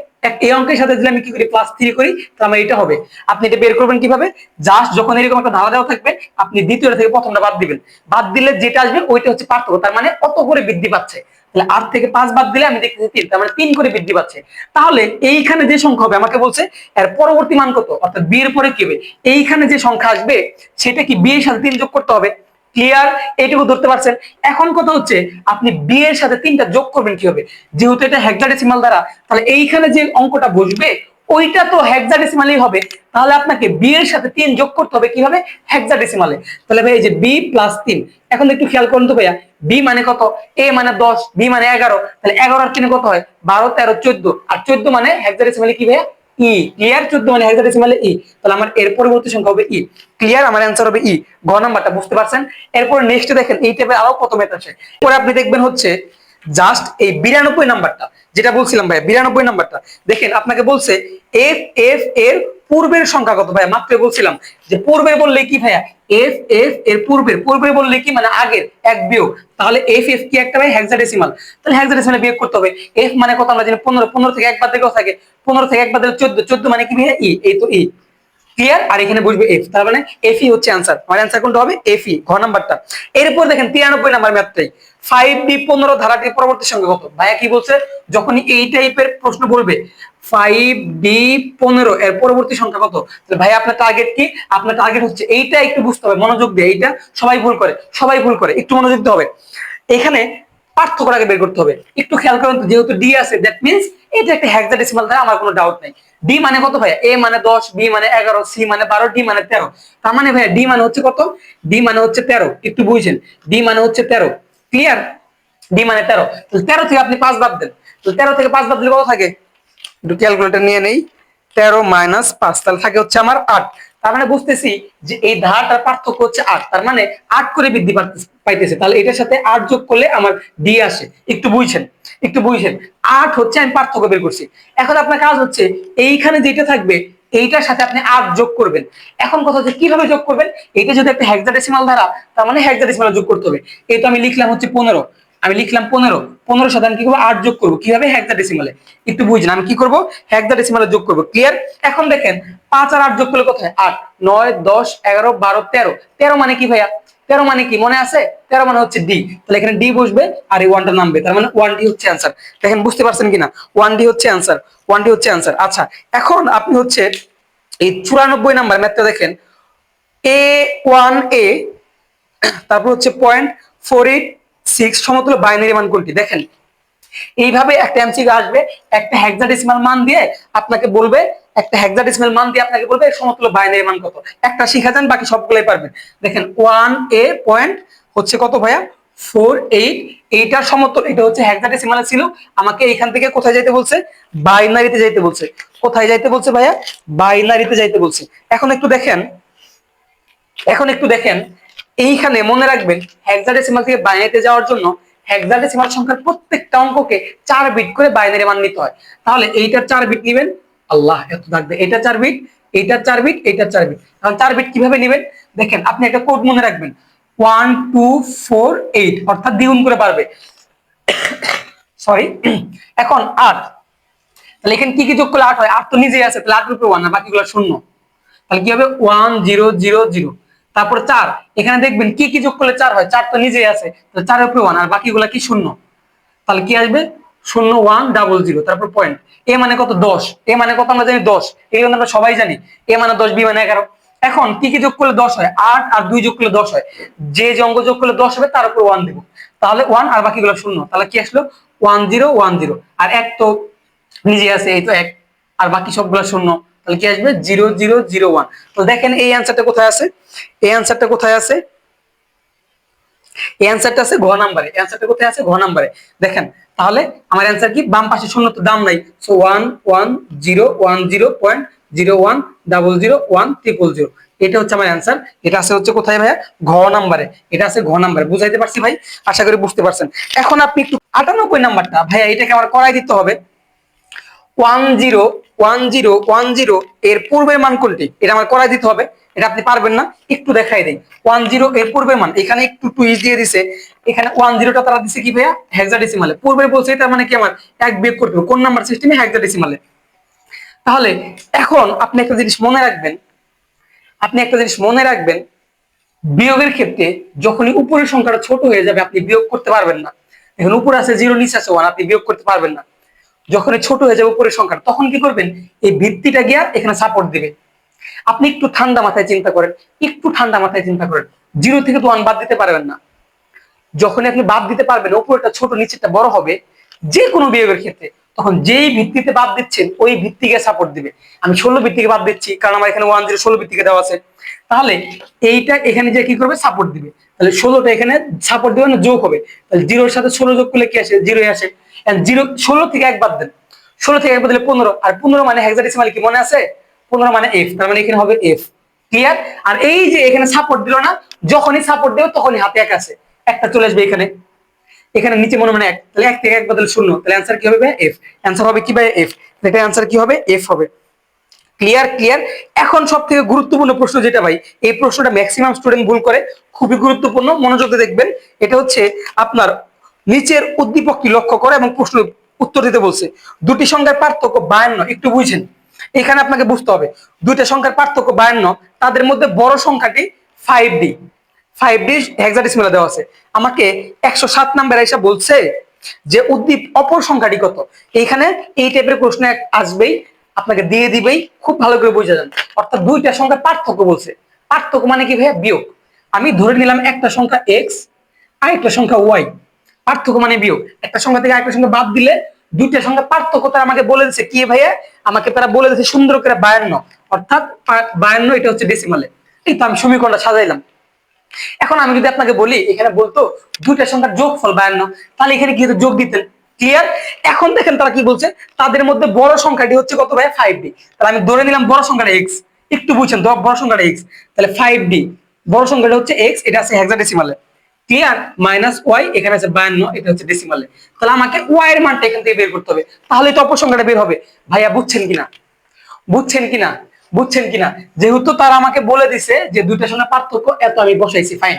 এই অঙ্কের সাথে যদি আমি কি করি +3 করি, তার মানে এটা হবে। আপনি এটা বের করবেন কিভাবে? জাস্ট যখন এরকম একটা ধারা দেওয়া থাকবে আপনি দ্বিতীয়টা থেকে প্রথমটা বাদ দিবেন, বাদ দিলে যেটা আসবে ওইটা হচ্ছে পার্থক্য, তার মানে কত করে বৃদ্ধি পাচ্ছে। তাহলে 8 থেকে 5 বাদ দিলে আমি দেখতেছি 3, তার মানে 3 করে বৃদ্ধি পাচ্ছে। তাহলে এইখানে যে সংখ্যা হবে আমাকে বলছে এর পরবর্তী মান কত, অর্থাৎ b এর পরে কি হবে, এইখানে যে সংখ্যা আসবে সেটা কি b এর সাথে 3 যোগ করতে হবে। ক্লিয়ার? এইটুকু ধরতে পারছেন? এখন কথা হচ্ছে আপনি b এর সাথে 3টা যোগ করবেন কিভাবে, যেহেতু এটা হেক্সাডেসিমাল দ্বারা, তাহলে এইখানে যে অঙ্কটা বসবে ওইটা তো হেক্সাডেসিমালই হবে, তাহলে আপনাকে b এর সাথে 3 যোগ করতে হবে কিভাবে? হেক্সাডেসিমালে। তাহলে ভাই এই যে b + 3, এখন একটু খেয়াল করুন তো ভাইয়া, b মানে কত, a মানে 10, b মানে 11, তাহলে 11 আর 3 কত হয়? 12, 13, 14, আর 14 মানে হেক্সাডেসিমালে কি ভাইয়া? ই। ক্লিয়ার? 14 মানে হেক্সাডেসিমালে ই, তাহলে আমার এর পরবর্তী সংখ্যা হবে ই। ক্লিয়ার? আমার অ্যানসার হবে ই, গ নাম্বারটা। বুঝতে পারছেন? এরপর নেক্সট দেখেন এই টাইপের আরো কত মেথড আছে। পরে আপনি দেখবেন হচ্ছে জাস্ট এই 92 নাম্বারটা যেটা বলছিলাম ভাই, 92 নাম্বারটা দেখেন আপনাকে বলছে এফ এফ এর পূর্বের সংখ্যা কত ভাইয়া, মাত্র বলছিলাম যে পূর্বের বললে কি ভাইয়া, এফ এফ এর পূর্বের বললে কি মানে আগের এক বিয়োগ, তাহলে এফ এফ কি একটা ভাই হেক্সাডেসিমাল, তাহলে হেক্সাডেসিমালে বিয়োগ করতে হবে। এফ মানে কত আমরা জানি 15, 15 থেকে একবার দিলেও থাকে, 15 থেকে একবার দিলে 14, 14 মানে কি ভাইয়া ই, এই তো ই। ক্লিয়ার? আর এখানে বসবে এফ, তার মানে এফই হচ্ছে आंसर। মানে आंसर কোনটা হবে? এফই, ঘ নাম্বারটা। এরপর দেখেন 93 নাম্বার ম্যাথটাই, 5b15 ধারাটির পরবর্তী সংখ্যা কত। ভাইয়া কি বলছে, যখনই এই টাইপের প্রশ্ন বলবে 5b15 এর পরবর্তী সংখ্যা কত, তাহলে ভাইয়া আপনার টার্গেট কি? আপনার টার্গেট হচ্ছে এইটা, একটু বুঝতে হবে মনোযোগ দিয়ে, এইটা সবাই ভুল করে, সবাই ভুল করে, একটু মনোযোগ দিতে হবে। এখানে পার্থক্য আগে বের করতে হবে। একটু খেয়াল করুন, যেহেতু ডি আছে দ্যাট মিন্স এটা একটা হেক্সাডেসিমাল দ্বারা, আমার কোনো ডাউট নাই। ডি মানে কত ভাইয়া? এ মানে 10, বি মানে 11, সি মানে 12, ডি মানে 13। তার মানে ভাইয়া ডি মানে হচ্ছে কত? ডি মানে হচ্ছে 13। একটু বুঝছেন? ডি মানে হচ্ছে 13। ক্লিয়ার? ডি মানে 13। তাহলে 13 থেকে আপনি 5 বাদ দেন, তো 13 থেকে 5 বাদ দিলে কত থাকে? একটু ক্যালকুলেটর নিয়ে নেই। 13 - 5, তাহলে থাকে হচ্ছে আমার 8। তার মানে বুঝতেছি যে এই ধারাটার পার্থক্য হচ্ছে 8, তার মানে 8 করে বৃদ্ধি পাইতেছে। তাহলে এটার সাথে 8 যোগ করলে আমার ডি আসে। একটু বুঝছেন? একটু বুঝছেন? 8 হচ্ছে আমি পার্থক্য বের করছি। এখন আপনার কাজ হচ্ছে এইখানে যেটা থাকবে এইটার সাথে আপনি 8 যোগ করবেন। এখন কথা হচ্ছে কিভাবে যোগ করবেন, এটা যদি একটা হেক্সাডেসিমাল ধারা, তার মানে হেক্সাডেসিমাল যোগ করতে হবে। এই তো আমি লিখলাম হচ্ছে 15, আমি লিখলাম 15, 15 সাথে আমি কি করবো? 8 যোগ করবো। কিভাবে? হেক্সাডেসিমালে। একটু বুঝলেন? আমি কি করব? হেক্সাডেসিমালে যোগ করব। ক্লিয়ার? এখন দেখেন 5 আর 8 যোগ করলে কত হয়? 8, 9, 10, 11, 12, 13। 13 মানে কি ভাইয়া? 13 মানে কি মনে আছে? 13 মানে হচ্ছে ডি, তাহলে এখানে ডি বসবে আর এই ওয়ানটা নামবে, তার মানে 1D হচ্ছে आंसर। দেখেন বুঝতে পারছেন কিনা? 1D হচ্ছে आंसर, 1D হচ্ছে आंसर। আচ্ছা, এখন আপনি হচ্ছে এই 94 নাম্বার ম্যাথটা দেখেন, a1a তারপর হচ্ছে 0.486 সমতুল্য বাইনারি মান কোনটি। দেখেন এইভাবে একটা এমসিকিউ আসবে, একটা হেক্সাডেসিমাল মান দিয়ে আপনাকে বলবে, একটা হেক্সাডেসিমাল মান দিয়ে আপনাকে বলবে সমতুল্য বাইনারি মান কত। একটা শিখা যান, বাকি সবগুলাই পারবেন। দেখেন 1a পয়েন্ট হচ্ছে কত ভাইয়া? 48, এইটার সমতুল্য, এটা হচ্ছে হেক্সাডেসিমালে ছিল, আমাকে এইখান থেকে কোথায় যাইতে বলছে? বাইনারিতে যাইতে বলছে। কোথায় যাইতে বলছে ভাইয়া? বাইনারিতে যাইতে বলছে। এখন একটু দেখেন, এখন একটু দেখেন, এইখানে মনে রাখবেন হেক্সাডেসিমাল থেকে বাইনারিতে যাওয়ার জন্য হেক্সাডেসিমাল সংখ্যার প্রত্যেকটা অঙ্ককে 4 বিট করে বাইনারি মান নিতে হয়। তাহলে এইটার 4 বিট নেবেন, আল্লাহ এত থাকবে, এটা 4 বিট, এইটার 4 বিট, এইটার 4 বিট। এখন 4 বিট কিভাবে নেবেন? দেখেন আপনি একটা কোড মনে রাখবেন, 1 2 4 8, অর্থাৎ দ্বিগুণ করে বাড়বে। সরি, এখন 8, তাহলে এখানে কি কি যোগ করলে 8 হয়? 8 তো নিজেই আছে, তাহলে 8 এর উপরে 1 আর বাকিগুলো শূন্য। তাহলে কি হবে? 1 0 0 0। তারপর 4, এখানে দেখবেন কি কি যোগ করলে 4 হয়? 4 তো নিজেই আছে, তাহলে 4 এর উপরে 1 আর বাকিগুলো কি? শূন্য। তাহলে কি আসবে? 0 1 0 0। তারপর পয়েন্ট, এ মানে কত? 10। এ মানে কত আমরা জানি? 10। এই জন্য আমরা সবাই জানি এ মানে 10, বি মানে 11। এখন কি কি যোগ করলে 10 হয়? 8 আর 2 যোগ করলে 10 হয়। যে যে অঙ্ক যোগ করলে 10 হবে তার উপর 1 দিব, তাহলে 1 আর বাকিগুলো শূন্য। তাহলে কি আসলো? 1 0 1 0। আর 1 তো নিজে আছে, এই তো 1, আর বাকি সবগুলো শূন্য। তাহলে কি আসবে? 0 0 0 1। তো দেখেন এই অ্যানসারটা কোথায় আছে? এই অ্যানসারটা কোথায় আছে? এই অ্যান্সারটা আছে ঘ নাম্বারে, অ্যান্সারটা কোথায় আছে? ঘ নাম্বারে। দেখেন তাহলে আমার অ্যান্সার কি? বাম পাশে শূন্য তো দাম নাই, সো 11010.010001000 এটা হচ্ছে আমার অ্যান্সার। এটা আছে হচ্ছে কোথায় ভাইয়া? ঘ নাম্বারে। এটা আছে ঘ নাম্বারে। বুঝাইতে পারছি ভাই? আশা করি বুঝতে পারছেন। এখন আপনি একটু 98 নাম্বারটা ভাইয়া এটাকে আমার করাই দিতে হবে। 101010 এর পূর্বের মান কোনটি? এটা আমার করাই দিতে হবে। এটা আপনি পারবেন না, একটু দেখাই দেই। 10 এর পূর্বের মান এখানে একটু টুইস্ট দিয়ে দিছে। এখানে 10টা তারা দিছে কি ভাইয়া? হেক্সাডেসিমালে। পূর্বে বলছে তার মানে কি আমার এক বিয়োগ করতে হবে কোন নাম্বার সিস্টেমে? হেক্সাডেসিমালে। তাহলে এখন আপনি একটা জিনিস মনে রাখবেন, বিয়োগের ক্ষেত্রে যখনই উপরের সংখ্যাটা ছোট হয়ে যাবে আপনি বিয়োগ করতে পারবেন না। এখন উপরে আছে 0, নিচে আছে 1, আপনি বিয়োগ করতে পারবেন না। যখন ছোট হয়ে যাবে উপরের সংখ্যা তখন কি করবেন? এই ভিত্তিটা গিয়া এখানে সাপোর্ট দিবে। আপনি একটু ঠান্ডা মাথায় চিন্তা করেন, 0 থেকে তো 1 বাদ দিতে পারবেন না। যখন আপনি বাদ দিতে পারবেন, উপরেটা ছোট নিচেরটা বড় হবে, যে কোনো বিয়োগের ক্ষেত্রে তখন যেই ভিত্তিতে বাদ দিচ্ছেন ওই ভিত্তিকে সাপোর্ট দিবে। আমি 16 ভিত্তিকে বাদ দিচ্ছি কারণ আমার এখানে 16 ভিত্তিকে দেওয়া আছে। তাহলে এইটা এখানে যে কি করবে? সাপোর্ট দিবে। তাহলে 16টা এখানে সাপোর্ট দিবে না, যোগ হবে। তাহলে 0 এর সাথে 16 যোগ করলে কি আসে? 0 আসে। 16 থেকে 1 বাদ দেন, 16 থেকে 1 বাদ দিলে 15, আর 15 মানে হেক্সাডেসিমাল কি মনে আছে? 15 মানে f, তার মানে এখানে হবে f। ক্লিয়ার? আর এই যে এখানে সাপোর্ট দিল না, যখনই সাপোর্ট দেবে তখনই হাতে 1 আছে, একটা চলে আসবে এখানে। এখানে নিচে মনে মানে 1, তাহলে 1 থেকে 1 বদলে 0, তাহলে অ্যান্সার কি হবে? f। অ্যান্সার হবে কি ভাই? f। এটা অ্যান্সার কি হবে? f হবে। ক্লিয়ার? এখন সব থেকে গুরুত্বপূর্ণ প্রশ্ন যেটা ভাই, এই প্রশ্নটা ম্যাক্সিমাম স্টুডেন্ট ভুল করে, খুবই গুরুত্বপূর্ণ, মনোযোগ দিয়ে দেখবেন। এটা হচ্ছে আপনার নিচের উদ্দীপকটি লক্ষ্য করে এবং প্রশ্ন উত্তর দিতে বলছে। দুটি সংখ্যার পার্থক্য 52, একটু বুঝেন। এখানে আপনাকে বুঝতে হবে দুইটা সংখ্যার পার্থক্য 52, তাদের মধ্যে বড় সংখ্যাটি 5D। 5D হেক্সাডেসিমালে দেওয়া আছে। আমাকে 107 নাম্বার এসে বলছে যে অপর সংখ্যাটি কত। এইখানে এই টাইপের প্রশ্ন আসবেই, আপনাকে দিয়ে দিবেই, খুব ভালো করে বুঝে যান। অর্থাৎ দুইটা সংখ্যার পার্থক্য বলছে। পার্থক্য মানে কি ভাইয়া? বিয়োগ। আমি ধরে নিলাম একটা সংখ্যা x আর একটা সংখ্যা y, পার্থক্য মানে বিয়োগ। একটা সংখ্যা থেকে আরেকটা সংখ্যা বাদ দিলে দুইটা সংখ্যা পার্থক্য তারা আমাকে বলে দিচ্ছে কি ভাইয়া? আমাকে তারা বলে দিচ্ছে সুন্দর করে 52, অর্থাৎ 52, এটা হচ্ছে ডেসিমালে। এই তো আমি সমীকরণটা সাজাইলাম। এখন আমি যদি আপনাকে বলি এখানে বলতো দুইটা সংখ্যার যোগফল 52, তাহলে এখানে কি যোগ দিতেন। ক্লিয়ার? এখন দেখেন তারা কি বলছে, তাদের মধ্যে বড় সংখ্যাটি হচ্ছে কত ভাই? 5D। তাহলে আমি ধরে নিলাম বড় সংখ্যাটা x, একটু বুঝছেন তো? বড় সংখ্যাটা x, তাহলে 5D বড় সংখ্যাটা হচ্ছে x, এটা আছে হেক্সাডেসিমালে। ক্লিয়ার? -y এখানে আছে 52, এটা হচ্ছে ডেসিমালে। তাহলে আমাকে y এর মানটা এখান থেকে বের করতে হবে, তাহলে তো অপর সংখ্যাটা বের হবে। ভাইয়া বুঝছেন কিনা? বুঝছেন কিনা? বুঝছেন কিনা? যেহেতু তারা আমাকে বলে দিছে যে দুইটা সংখ্যার পার্থক্য এত, আমি বসাইছি ফাইন।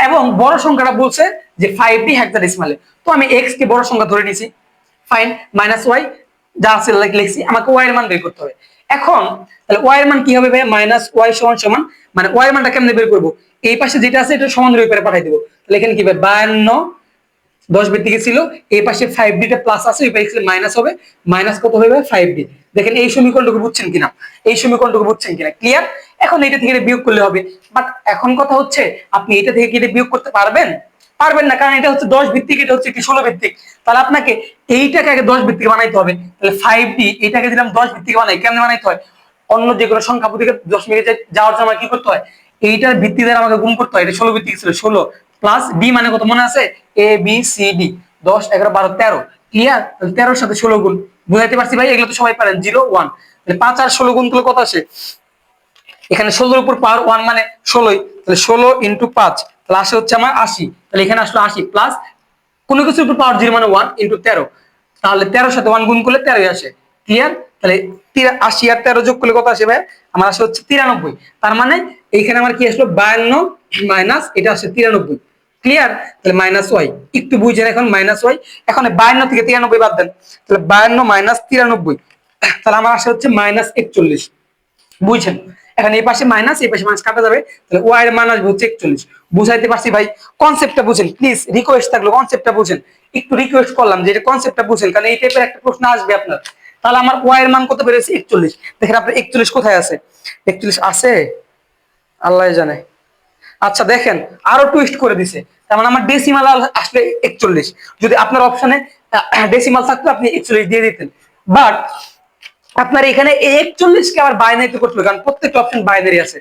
এবং বড় সংখ্যাটা বলছে যে 5D হেক্সাডেসিমালে, তো আমি x কে বড় সংখ্যা ধরে নিছি, ফাইন। -y যা আছে লিখছি, আমাকে y এর মান বের করতে হবে। এখন তাহলে y এর মান কি হবে ভাই? -y সমান মানে y এর মানটা কেমনে বের করব? এই পাশে যেটা আছে এটা সমান রূপে পাঠাই দেব। তাহলে এখানে কি হবে? 52 10 ভিত্তিকে ছিল, এই পাশে 5D টা প্লাস আছে, এই পাশে মাইনাস হবে, মাইনাস কত হবে? 5D। দেখেন এই সমীকরণটুকু বুঝছেন কিনা? ক্লিয়ার? এখন এটা থেকে বিয়োগ করলে হবে। বাট এখন কথা হচ্ছে আপনি এটা থেকে কি বিয়োগ করতে পারবেন? পারবেন না, কারণ এটা হচ্ছে 10 ভিত্তিক, এটা হচ্ছে কি 16 ভিত্তিক। তাহলে আপনাকে এইটাকে আগে 10 ভিত্তিক বানাইতে হবে। তাহলে 5D এটাকে দিলাম 10 ভিত্তিক বানাই, কেমনে বানাইতে হয়? অন্য যে কোনো সংখ্যা প্রতীকে 10 মিনিটে যাওয়ার জন্য কি করতে হয়? এইটার ভিত্তি দ্বারা আমাকে গুণ করতে হয়। এটা 16 ভিত্তিক ছিল, 16 প্লাস বি মানে কত মনে আছে? A B C D, 10 11 12 13। Clear? 13 সাথে 16 গুণ। বুঝাইতে পারছি ভাই? এগুলো তো সবাই পারেন। 0 1, তাহলে 5 আর 16 গুণ করলে কত আসে? এখানে 16 এর উপর পাওয়ার 1 মানে 16, তাহলে 16 ইনটু 5, তাহলে আসে হচ্ছে আমার 80। তাহলে এখানে আসলো 80 প্লাস কোনো কিছুর উপর পাওয়ার 0 মানে 1 ইনটু 13, তাহলে 13 সাথে 1 গুণ করলে 13 আসে। ক্লিয়ার? তাহলে 80 আর 13 যোগ করলে কত আসে ভাই? আমার আসে হচ্ছে 93। তার মানে এইখানে আমার কি আসলো? 52 মাইনাস এটা আসে 93। ক্লিয়ার? তাহলে -y একটু বুঝেন এখন। -y এখন 52 থেকে 93 বাদ দেন, তাহলে 52 মাইনাস 93, তাহলে আমার আসে হচ্ছে -41। বুঝছেন? এখন এই পাশে মাইনাস, এই পাশে মাইনাস কাটা যাবে, তাহলে y এর মান আসবে হচ্ছে 41। বুঝাইতে পারছি ভাই? কনসেপ্টটা বুঝেন প্লিজ, রিকোয়েস্ট থাকলো কনসেপ্টটা বুঝেন। একটু রিকোয়েস্ট করলাম যে এটা কনসেপ্টটা বুঝেন, কারণ এই টাইপের একটা প্রশ্ন আসবে আপনার। তাহলে আমার y এর মান কত বেরিয়েছে? 41। দেখেন আপনার 41 কোথায় আছে? 41 আছে আল্লাহ জানে। আচ্ছা দেখেন আরো টুইস্ট করে দিছে, তার মানে আমার ডেসিমাল আসলে 41, যদি আপনার অপশনে ডেসিমাল থাকতো আপনি 41 দিয়ে দিতেন। বাট আপনার এখানে 41 কে আবার বাইনারিতে করতে হবে, কারণ প্রত্যেকটা অপশন বাইনারি আছে।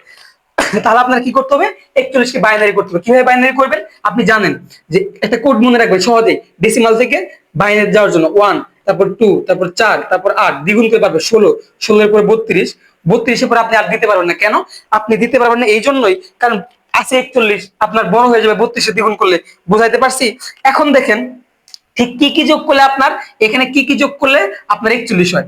তাহলে আপনার কি করতে হবে, 41 কে বাইনারি করতে হবে। কিভাবে বাইনারি করবেন আপনি জানেন, যে একটা কোড মনে রাখবেন সহজে, ডেসিমাল থেকে বাইনারি যাওয়ার জন্য 1, তারপর 2, তারপর 4, তারপর 8, দ্বিগুণ করে পারবে 16, 16 এর পর 32, 32 এর পর আপনি আর দিতে পারবেন না। কেন আপনি দিতে পারবেন না? এই জন্যই কারণ আছে 41, আপনার বড় হয়ে যাবে 32 এ দ্বিগুণ করলে। বুঝাইতে পারছি? এখন দেখেন ঠিক কি কি যোগ করলে আপনার এখানে কি কি যোগ করলে আপনার 41 হয়।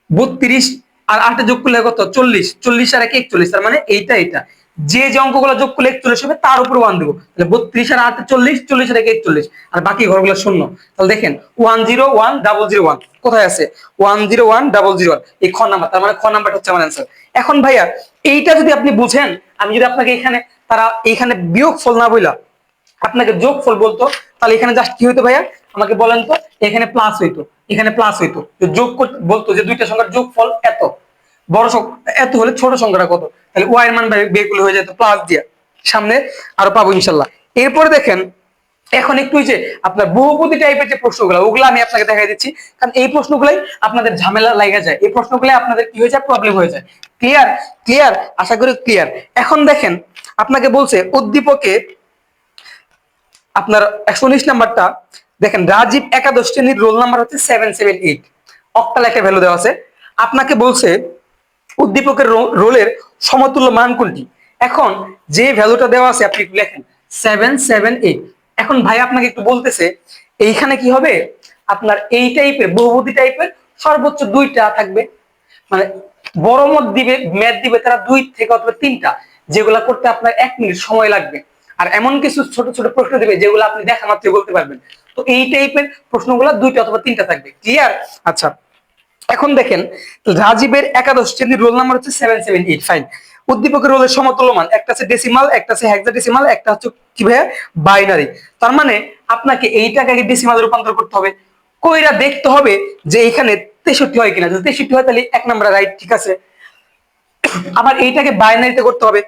32 আর 8 যোগ করলে কত? 40, 40 আর 1 41, তার মানে এইটা এটা যে যে অঙ্কগুলো যোগ করলে 41 হবে তার উপর 1 দেবো। তাহলে 32 আর 8 40, 40 আর 1 41, আর বাকি ঘরগুলো শূন্য। তাহলে দেখেন 101001 কোথায় আছে? 101001 এই খ নাম্বার, তার মানে খ নাম্বারটা হচ্ছে আমার অ্যান্সার। এখন ভাইয়া এইটা যদি আপনি বুঝেন, আমি যদি আপনাকে এখানে তারা এইখানে বিয়োগ ফল না বইলা আপনাকে যোগফল বলতো, তাহলে এখানে জাস্ট কি হইতো ভাইয়া আমাকে বলেন তো? এখানে প্লাস হইতো, এখানে প্লাস হইতো, যোগ করতে বলতো যে দুইটা সংখ্যার যোগফল এত, বড় এত হলে ছোট সংখ্যাটা কত, তাহলে ওয়াই এর মান বের করলে হয়ে যেত প্লাস দিয়া, সামনে আরো পাবো ইনশাল্লাহ। এরপরে দেখেন এখন একটু যে আপনার বহুপদী টাইপের যে প্রশ্নগুলো, ওগুলো আমি আপনাকে দেখাই দিচ্ছি, কারণ এই প্রশ্নগুলাই আপনাদের ঝামেলা লাগা যায়, এই প্রশ্নগুলাই আপনাদের কি হয়ে যায়, প্রবলেম হয়ে যায়। ক্লিয়ার? ক্লিয়ার? আশা করি ক্লিয়ার। এখন দেখেন আপনাকে বলছে উদ্দীপকে আপনার 119 নাম্বারটা দেখেন, রাজীব একাদশ শ্রেণীর রোল নাম্বার হচ্ছে 778, অক্টাল একটা ভ্যালু দেওয়া আছে। আপনাকে বলছে উদ্দীপকের রোলের সমতুল্য মান কোনটি। এখন যে ভ্যালুটা দেওয়া আছে আপনি একটু লেখেন 778। এখন ভাই আপনাকে একটু বলতেছে এইখানে কি হবে, আপনার এই টাইপের বহুপদী টাইপের সর্বোচ্চ দুইটা থাকবে, মানে বড় মত দিবে, ম্যাথ দিবে তারা 2 থেকে অথবা 3টা, যেগুলা করতে আপনার 1 মিনিট সময় লাগবে। আর এমন কিছু ছোট ছোট প্রশ্ন দিবে যেগুলো আপনি দেখা মাত্রই বলতে পারবেন। তো এই টাইপের প্রশ্নগুলো 2টা অথবা 3টা থাকবে। ক্লিয়ার? আচ্ছা, এখন দেখেন রাজীবের একাদশ শ্রেণীর রোল নাম্বার হচ্ছে 778। ফাইন। উদ্দীপকের রোলের সমতুল্য মান, একটা আছে ডেসিমাল, একটা আছে হেক্সাডেসিমাল, একটা হচ্ছে কি ভাইয়া বাইনারি। তার মানে আপনাকে এইটাকে আগে ডেসিমালে রূপান্তর করতে হবে, কইরা দেখতে হবে যে এখানে 63 হয় কিনা। যদি 63 হয় তাহলে 1 নাম্বার রাইট, ঠিক আছে। আবার এইটাকে বাইনারিতে করতে হবে,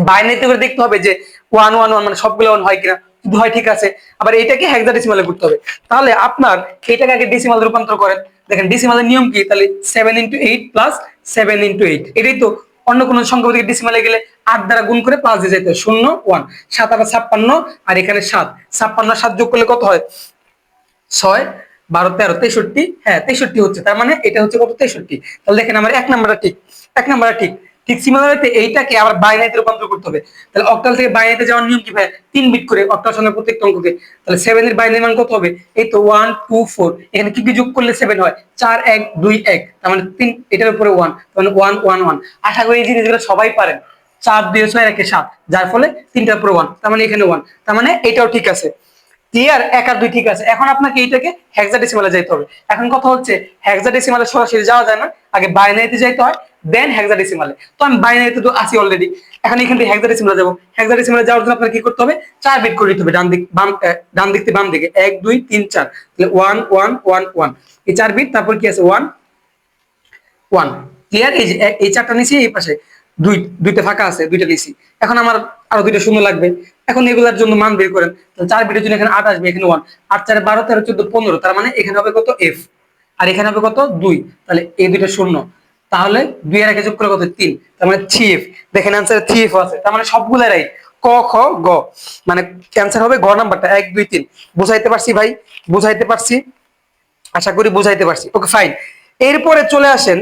বাইনারিতে করে দেখতে হবে যে 111 মানে সবগুলো 1 হয় কিনা, যদি হয় ঠিক আছে। আবার এইটাকে হেক্সাডেসিমালে করতে হবে। তাহলে আপনার এইটাকে আগে ডেসিমালে রূপান্তর করেন। দেখেন ডেসিমালের নিয়ম কি, তাহলে 7 × 8 প্লাস 7 × 8, এটাই তো। অন্য কোনো সংখ্যা থেকে ডেসিমালে গেলে 8 দ্বারা গুণ করে প্লাস দিয়ে যেতে হয়, 0 1, 7 আর 56, আর এখানে 7, 56 আর 7 যোগ করলে কত হয়? 6 12 13 63, হ্যাঁ 63 হচ্ছে, তার মানে এটা হচ্ছে কত? 63। তাহলে দেখেন আমার 1 নাম্বারটা ঠিক, 1 নাম্বারটা ঠিক। ঠিক সিমিলারলি এইটাকে আবার বাইনারিতে রূপান্তর করতে হবে। তাহলে অক্টাল থেকে বাইনারিতে যাওয়ার নিয়ম কি ভাই? 3 বিট করে অক্টাল সংখ্যার প্রত্যেকটা অঙ্ককে। তাহলে 7 এর বাইনারি মান কত হবে? এই তো 1 2 4, এখানে কি কি যোগ করলে 7 হয়? 4 1 2 1, তার মানে 3, এটার উপরে 1, তার মানে 1 1 1। আশা করি এই জিনিসগুলো সবাই পারেন। 4 2 6 1 7, যার ফলে 3টার উপরে 1, তার মানে এখানে 1, তার মানে এটাও ঠিক আছে। ক্লিয়ার? 1 আর 2 ঠিক আছে। এখন আপনাকে এইটাকে হেক্সাডেসিমালে যাইতে হবে। এখন কথা হচ্ছে হেক্সাডেসিমালে সরাসরি যাওয়া যায় না, আগে বাইনারিতে যাইতে হয়, দেন হেক্সাডেসিমালে। তো আমি বাইনারিতে তো আছি অলরেডি, এখন এখান থেকে হেক্সাডেসিমালে যাব। হেক্সাডেসিমালে যাওয়ার জন্য আপনার কি করতে হবে? 4 বিট করে দিতে হবে, ডান দিক বাম, ডান দিক থেকে বাম দিকে 1 2 3 4, তাহলে 1 1 1 1, এই 4 বিট, তারপর কি আছে 1 1। ক্লিয়ার? এই যে এই 4টা নিছি, এই পাশে দুইটা ফাঁকা আছে, দুইটা নিছি। এখন আমার আরো 2টা শূন্য লাগবে। এখন এগুলার জন্য মান বের করেন। তাহলে 4 বিটের জন্য এখানে 8 আসবে, এখানে 1, 8 4 12 13 14 15, তার মানে এখানে হবে কত? f, আর এখানে হবে কত? 2, তাহলে এই দুইটা শূন্য, তাহলে 2 এর আগে যোগ করে কত? 3, তার মানে 3f। দেখেন অ্যানসারে 3f আছে, তার মানে সবগুলাই রাইট, ক খ গ, মানে অ্যানসার হবে গ নাম্বারটা 1 2 3। বুঝাইতে পারছি ভাই? বুঝাইতে পারছি? আশা করি বুঝাইতে পারছি। Okay fine. এরপরে চলে আসেন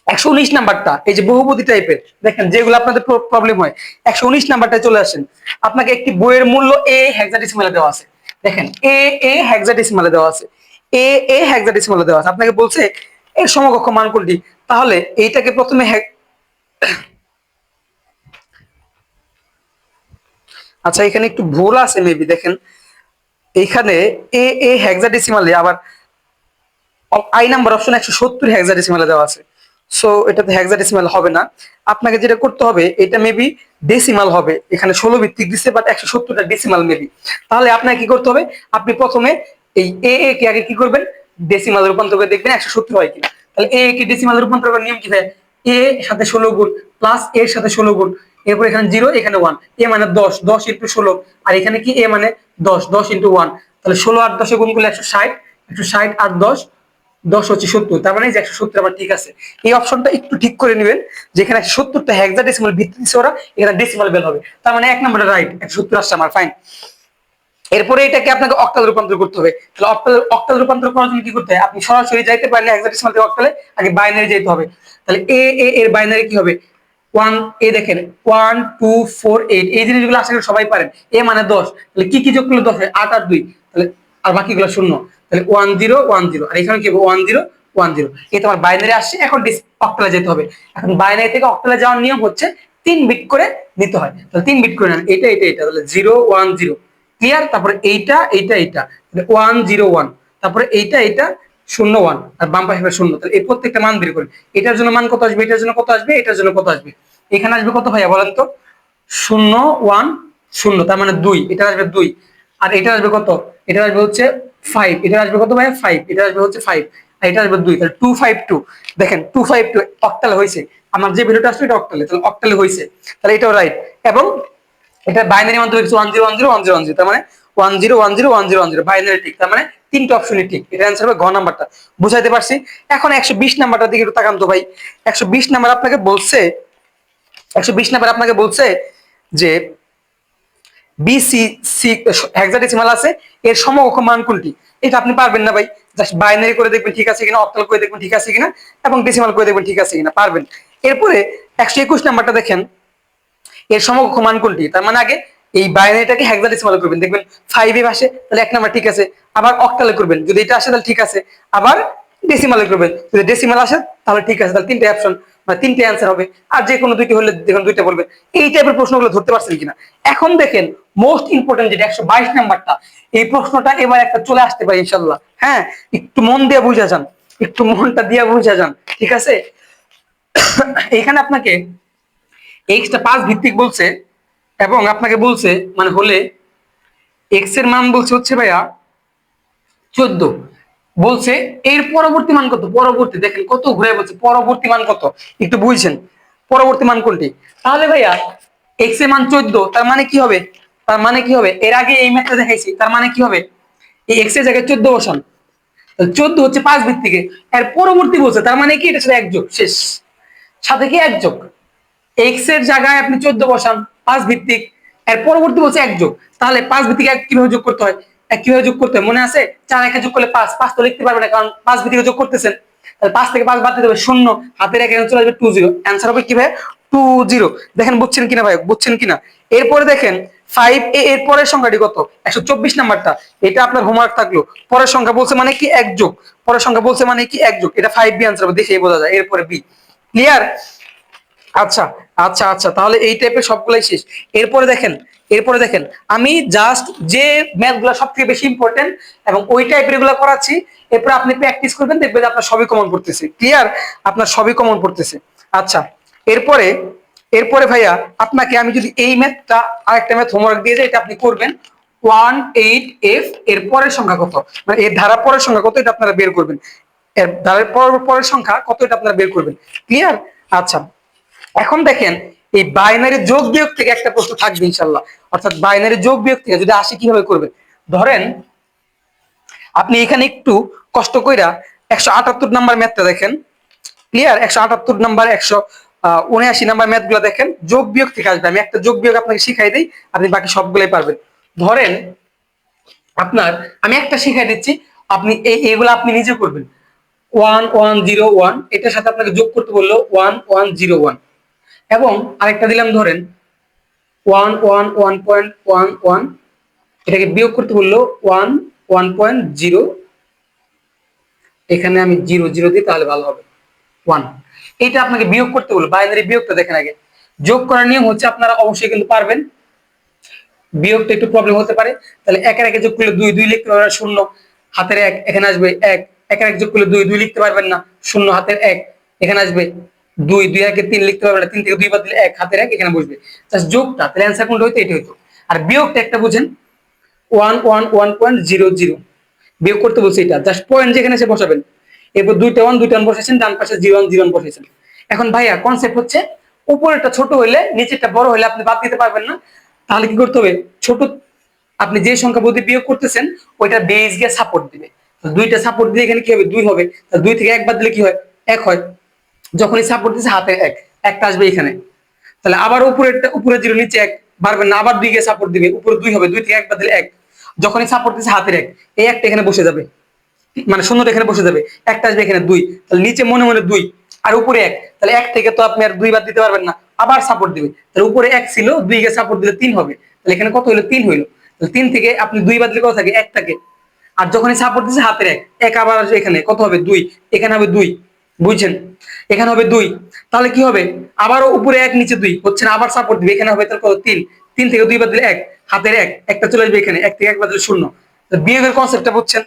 119 নাম্বারটা, এই যে বহুপদী টাইপের, দেখেন যেগুলো আপনাদের প্রবলেম হয়, 119 নাম্বারটায় চলে আসেন। আপনাকে একটি বইয়ের মূল্য এ হেক্সাডেসিমালে দেওয়া আছে। দেখেন এ হেক্সাডেসিমালে দেওয়া আছে, এ হেক্সাডেসিমালে দেওয়া আছে। আপনাকে বলছে এর সমকক্ষ মান কোনটি। তাহলে এইটাকে প্রথমে আচ্ছা এখানে একটু ভুল আছে মেবি, দেখেন এইখানে এ হেক্সাডেসিমালে আবার আই নাম্বার অপশন 170 হেক্সাডেসিমালে দেওয়া আছে। সো এটাতে হেক্সাডেসিমাল হবে না। আপনাকে যেটা করতে হবে, এটা মেবি ডেসিমাল হবে, এখানে 16 ভিত্তিক দিচ্ছে, বাট 170টা ডেসিমাল মেবি। তাহলে আপনাকে কি করতে হবে, আপনি প্রথমে এই এ কে আগে কি করবেন, ডেসিমাল রূপান্তর করে দেখবেন 170 হয় কিনা। তাহলে এ কে ডেসিমাল রূপান্তর করার নিয়ম কি হয়? এ সাথে 16 গুণ প্লাস এর সাথে 16 গুণ, এরপর এখানে 0 এখানে 1, এ মানে 10, 10 × 16, আর এখানে কি এ মানে 10, 10 × 1, তাহলে 16 আর 10 গুণ করলে 160, 160 আর 10 10 হচ্ছে 70, তার মানে যে 170 আবার ঠিক আছে। এই অপশনটা একটু ঠিক করে নেবেন, যেখানে 170টা হেক্সাডেসিমাল ভিত্তি দিচ্ছে ওরা, এখানে ডেসিমাল বেল হবে, তার মানে এক নম্বরটা রাইট, 170 আসছে আমার, ফাইন। এরপরে এটাকে আপনাকে অক্টাল রূপান্তর করতে হবে। তাহলে অক্টাল রূপান্তর করার জন্য কি করতে হয়, আপনি সরাসরি যাইতে পারলে হেক্সাডেসিমাল থেকে অক্টালে আগে বাইনারি যেতে হবে। তাহলে এর বাইনারি কি হবে, 1, এ দেখেন 1 2 4 8, এই জিনিসগুলো আশা করি সবাই পারেন। এ মানে 10, তাহলে কি কি যোগ করলে 10 হয়, 8 আর 2, তাহলে আর বাকিগুলো শূন্য, তাহলে 1 0 1 0, আর এখানে কি হবে 1 0 1 0। এই তোমার বাইনারি আসছে, এখন অক্টালে যেতে হবে। এখন বাইনারি থেকে অক্টালে যাওয়ার নিয়ম হচ্ছে 3 বিট করে নিতে হয়, তাহলে 3 বিট করে নেন, এটা এটা এটা, তাহলে 0 1 0, ক্লিয়ার। তারপরে এইটা এইটা এইটা 1 0 1, তারপরে এইটা এইটা 0 1, আর বাম পাশে 0, তাহলে এই প্রত্যেকটা মান বের করেন। এটার জন্য মান কত আসবে, এটার জন্য কত আসবে, এটার জন্য কত আসবে, এখানে আসবে কত ভাইয়া বলেন তো, 0 1 0, তার মানে 2, এটা আসবে 2, আর এটা আসবে কত, এটা আসবে হচ্ছে 5, এটা আসবে কত ভাইয়া 5, এটা আসবে হচ্ছে 5, আর এটা আসবে 2, তাহলে 252, দেখেন 252 অক্টালে হয়েছে। আমার যে ভ্যালুটা আসবে এটা অক্টালে, তাহলে অক্টালে হয়েছে, তাহলে এটাও রাইট। এবং এটা বাইনারি মান তো 1010101010, তার মানে 10101010 বাইনারি ঠিক, তার মানে তিনটা অপশনই ঠিক, এটা অ্যান্সার হবে ঘ নাম্বারটা। বুঝাইতে পারছি? এখন 120 নাম্বারটার দিকে একটু তাকান তো ভাই। 120 নাম্বার আপনাকে বলছে, 120 নাম্বার আপনাকে বলছে যে বিসি সি হেক্সাডেসিমাল আছে, এর সমকক্ষ মান কোনটি। এটা আপনি পারবেন না ভাই, জাস্ট বাইনারি করে দেখবেন ঠিক আছে কিনা, অক্টাল করে দেখবেন ঠিক আছে কিনা, এবং ডেসিমাল করে দেখবেন ঠিক আছে কিনা, পারবেন। এরপরে 121 নাম্বারটা দেখেন, এর সমকক্ষ মান কোনটি। তার মানে আগে এই বাইনারিটাকে হেক্সাডেসিমালে করবেন, দেখবেন 5 এ আসে, তাহলে এক নাম্বার ঠিক আছে, আবার অক্টালে করবেন, যদি এটা আসে তাহলে ঠিক আছে, আবার ডেসিমালে করবেন, যদি ডেসিমাল আসে তাহলে ঠিক আছে, তাহলে তিনটে অপশন মানে তিনটে অ্যান্সার হবে। আর যে কোনো দুইটি হলে দেখুন দুইটা বলবেন। এই টাইপের প্রশ্নগুলো ধরতে পারছেন কিনা। এখন দেখেন মোস্ট ইম্পর্টেন্ট যেটা 122 নাম্বারটা, এই প্রশ্নটা এবার একটা চলে আসতে পারে ইনশাল্লাহ। হ্যাঁ, একটু মন দিয়ে বুঝা যান, একটু মনটা দিয়ে বুঝা যান, ঠিক আছে। এখানে আপনাকে এক্সটা 5 ভিত্তিক বলছে, এবং আপনাকে বলছে মানে হলে এক্স এর মান বলছে হচ্ছে ভাইয়া 14, বলছে এর পরবর্তী মান কত, পরবর্তী দেখেন কত ঘুরে বলছে পরবর্তী মান কত, একটু বুঝছেন পরবর্তী মান কোনটি। তাহলে ভাইয়া এক্স এর মান 14, তার মানে কি হবে, তার মানে কি হবে, এর আগে এই ম্যাথটা দেখাইছি, তার মানে কি হবে, এই এক্স এর জায়গায় 14 বসান, 14 হচ্ছে 5 ভিত্তিকে, এর পরবর্তী বলছে, তার মানে কি এটা সাথে এক যোগ, শেষ, সাথে কি এক যোগ, এক্স এর জায়গায় আপনি 14 বসান 5 ভিত্তিক, এর পরবর্তী বলছে এক যোগ, তাহলে 5 ভিত্তিক এক কিভাবে যোগ করতে হয়, এক কিভাবে যোগ করতে হয় মনে আছে, 4 একে যোগ করলে 5, 5 তো লিখতে পারবে না কারণ 5 ভিত্তিকে যোগ করতেছেন, তাহলে 5 থেকে 5 বাদ দিতে হবে 0, হাতের এক চলে আসবে 20, অ্যান্সার হবে কি ভাই 20। দেখেন বুঝছেন কিনা ভাই, বুঝছেন কিনা। এরপরে দেখেন 5 এর পরের সংখ্যাটি কত, 124 নাম্বারটা, এটা আপনার হোমওয়ার্ক থাকলো। পরের সংখ্যা বলছে মানে কি এক যোগ, পরের সংখ্যা বলছে মানে কি এক যোগ, এটা 5 বি অ্যান্সার হবে, দেখেই বোঝা যায়। এরপরে বি, ক্লিয়ার। আচ্ছা আচ্ছা আচ্ছা, তাহলে এই টাইপের সবগুলাই শেষ। এরপরে দেখেন, এরপরে দেখেন আমি জাস্ট যে ম্যাথ গুলো সব থেকে বেশি ইম্পর্টেন্ট এবং ওই টাইপের গুলো করাচ্ছি, এরপর আপনি প্র্যাকটিস করবেন, দেখবেন আপনার সবই কমন পড়তেছে, ক্লিয়ার, আপনার সবই কমন পড়তেছে। আচ্ছা, এরপরে এরপরে ভাইয়া আপনাকে আমি যদি এই ম্যাথটা আরেকটা ম্যাথ হোমওয়ার্ক দিয়ে যাই, এটা আপনি করবেন 18F এর পরের সংখ্যা কত, মানে এর ধারা পরের সংখ্যা কত, এটা আপনারা বের করবেন, এর ধারার পরের সংখ্যা কত, এটা আপনারা বের করবেন, ক্লিয়ার। আচ্ছা, এখন দেখেন এই বাইনারি যোগ বিয়োগ থেকে একটা প্রশ্ন থাকবে ইনশাল্লাহ, অর্থাৎ বাইনারি যোগ বিয়োগ থেকে যদি আসে কিভাবে করবেন। ধরেন আপনি এখানে একটু কষ্ট কইরা 178 নাম্বার ম্যাথটা দেখেন, ক্লিয়ার, 178 নাম্বার 179 নাম্বার ম্যাথ গুলো দেখেন, যোগ বিয়োগ থেকে আসবে। আমি একটা যোগ বিয়োগ আপনাকে শিখাই দিই, আপনি বাকি সবগুলোই পারবেন। ধরেন আপনার, আমি একটা শিখাই দিচ্ছি, আপনি এইগুলো আপনি নিজে করবেন। 1101, এটার সাথে আপনাকে যোগ করতে বললো 1101, এবং আরেকটা দিলাম ধরেন 111.11, এটাকে বিয়োগ করতে বললো 11.0, এখানে আমি 0 0 দিই তাহলে ভালো হবে 1। এটা আপনাকে বিয়োগ করতে বললো, বাইনারি বিয়োগটা দেখেন আগে। যোগ করার নিয়ম হচ্ছে আপনারা অবশ্যই কিন্তু পারবেন, বিয়োগটা একটু প্রবলেম হতে পারে। তাহলে একের একে যোগ করলে 2 2 লিখতে পারবেন না, 0 হাতের 1 এখানে আসবে 1, একের এক যোগ করলে 2 2 লিখতে পারবেন না, 0 হাতের 1 এখানে আসবে 2 2 একে 3 লিখতে পারবেন না, 3 থেকে 2 বাদ দিলে 1 হাতের 1 এখানে বসবে, জাস্ট যোগটা, তাহলে অ্যান্সার কোনটা হইতো, এটা হইতো। আর বিয়োগটা একটা বুঝেন 111.00, বিয়োগ করতে বলছে এটা, জাস্ট পয়েন্ট যেখানে এসে বসাবেন, এরপর দুইটা 1 দুইটা 1 বসাইছেন, ডান পাশে 0 1 0 1 বসাইছেন। এখন ভাইয়া কনসেপ্ট হচ্ছে উপরেরটা ছোট হইলে নিচেরটা বড় হইলে আপনি বাদ দিতে পারবেন না, তাহলে কি করতে হবে, ছোট আপনি যে সংখ্যা বলতে বিয়োগ করতেছেন ওইটা বেস গিয়ে সাপোর্ট দিবে, দুইটা সাপোর্ট দিয়ে এখানে কি হবে 2 হবে, তাহলে 2 থেকে 1 বাদ দিলে কি হয় 1 হয়। যখনই সাপোর্ট দিচ্ছে হাতে 1 একটা আসবে এখানে, তাহলে আবার উপরে 0 নিচে 1 বাড়বে না, আবার 2 কে সাপোর্ট দিবে, উপরে 2 হবে, 2 থেকে 1 বাদ দিলে 1। যখনই সাপোর্ট দিচ্ছে হাতের 1, এই একটা এখানে বসে যাবে, মানে শূন্যটা এখানে বসে যাবে, একটা আসবে এখানে 2, তাহলে নিচে মনে মনে 2 আর উপরে 1, তাহলে 1 থেকে তো আপনি আর 2 বাদ দিতে পারবেন না, আবার সাপোর্ট দিবে, তাহলে উপরে 1 ছিল, 2 কে সাপোর্ট দিলে 3 হবে, তাহলে এখানে কত হলো 3 হইলো, তাহলে 3 থেকে আপনি 2 বাদ দিলে কত থাকে 1 থাকে। আর যখনই সাপোর্ট দিচ্ছে হাতের 1, 1 আবার আসবে এখানে, কত হবে 2, এখানে হবে 2, বুঝছেন, এখানে হবে 2, তাহলে কি হবে আবারও উপরে 1 নিচে 2 হচ্ছে না, আবার সাপোর্ট দিবে, এখানে হবে তাহলে কত 3, 3 থেকে 2 বাদ দিলে 1, হাতের 1 একটা চলে আসবে এখানে, 1 থেকে 1 বাদ দিলে 0। বিয়োগের কনসেপ্টটা বুঝছেন,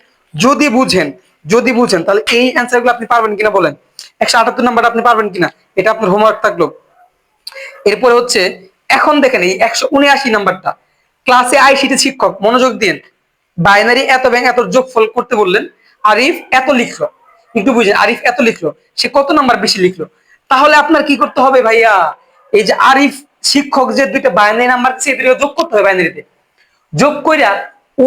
যদি বুঝেন তাহলে এই অ্যান্সার গুলো আপনি পারবেন কিনা বলেন, 178 নাম্বার আপনি পারবেন কিনা, এটা আপনার হোমওয়ার্ক থাকলো। এরপরে হচ্ছে এখন দেখেন এই 179 নাম্বারটা, ক্লাসে আইসিটি শিক্ষক মনোযোগ দিন, বাইনারি এত ব্যাং এত যোগফল করতে বললেন, আরিফ এত লিখলো, একটু বুঝেন, আরিফ এত লিখলো, সে কত নাম্বার বেশি লিখলো, তাহলে আপনার কি করতে হবে ভাইয়া, এই যে আরিফ শিক্ষক যে দুইটা বাইনারি নাম্বার দিচ্ছে এদের যোগ করতে হবে, বাইনারিতে যোগ কইরা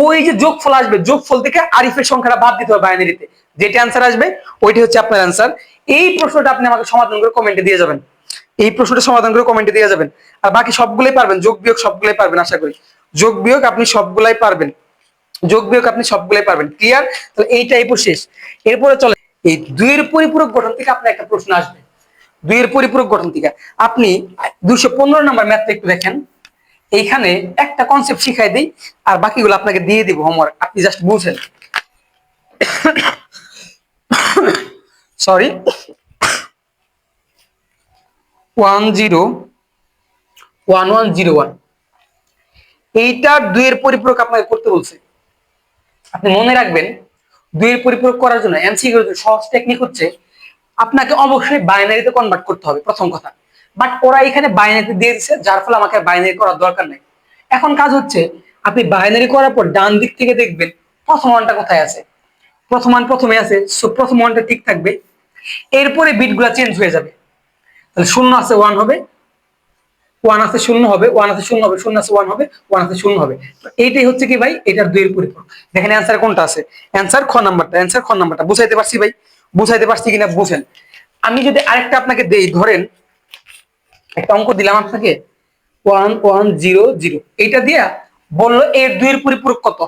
ওই যে যোগফল আসবে, যোগফল থেকে আরিফের সংখ্যাটা বাদ দিতে হবে বাইনারিতে, যেটা অ্যান্সার আসবে ওইটি হচ্ছে আপনার অ্যান্সার। এই প্রশ্নটা আপনি আমাকে সমাধান করে কমেন্টে দিয়ে যাবেন, এই প্রশ্নটা সমাধান করে কমেন্টে দিয়ে যাবেন, আর বাকি সবগুলোই পারবেন, যোগ বিয়োগ সবগুলোই পারবেন আশা করি, যোগ বিয়োগ আপনি সবগুলাই পারবেন, যোগ বিয়োগ আপনি সবগুলোই পারবেন, ক্লিয়ার। তাহলে এই টাইপও শেষ। এরপরে চলে এই দুইয়ের পরিপূরক গঠন থেকে আপনার একটা প্রশ্ন আসবে, দুইয়ের পরিপূরক গঠন থেকে আপনি 215 নাম্বার ম্যাথটা একটু দেখেন, এইখানে একটা কনসেপ্ট শিখাই দিই আর বাকিগুলো আপনাকে দিয়ে দিব হোমওয়ার্ক, আপনি জাস্ট বুঝেন। সরি, 101101, এইটার দুইয়ের পরিপূরক আপনাকে করতে বলছে। আপনি মনে রাখবেন দুইয়ের পরিপূরক করার জন্য এমসিকিউ এর সহজ টেকনিক হচ্ছে আপনাকে অবশ্যই বাইনারিতে কনভার্ট করতে হবে, প্রথম কথা। বাট ওরা এখানে বাইনারিতে দিয়ে দিচ্ছে, যার ফলে আমাকে বাইনারি করার দরকার নেই। এখন কাজ হচ্ছে আপনি বাইনারি করার পর ডান দিক থেকে দেখবেন প্রথম মানটা কোথায় আছে, প্রথম মান প্রথমে আছে, সো প্রথম মানটা ঠিক থাকবে, এরপরে বিটগুলো চেঞ্জ হয়ে যাবে, তাহলে 0 আছে 1 হবে, 1 আছে 0 হবে, 1 আছে 0 হবে, 0 আছে 1 হবে, 1 আছে 0 হবে। তো এইটাই হচ্ছে কি ভাই, এটার দুইয়ের পরিপূরক। দেখেন অ্যান্সার কোনটা আছে, অ্যান্সার খ নাম্বারটা, অ্যান্সার খ নাম্বারটা। বুঝাইতে পারছি ভাই, বুঝাইতে পারছি কিনা বুঝেন। আমি যদি আরেকটা আপনাকে দেই, ধরেন একটা অঙ্ক দিলাম আপনাকে 1100, এইটা দিয়া বললো এর দুইয়ের পরিপূরক কত,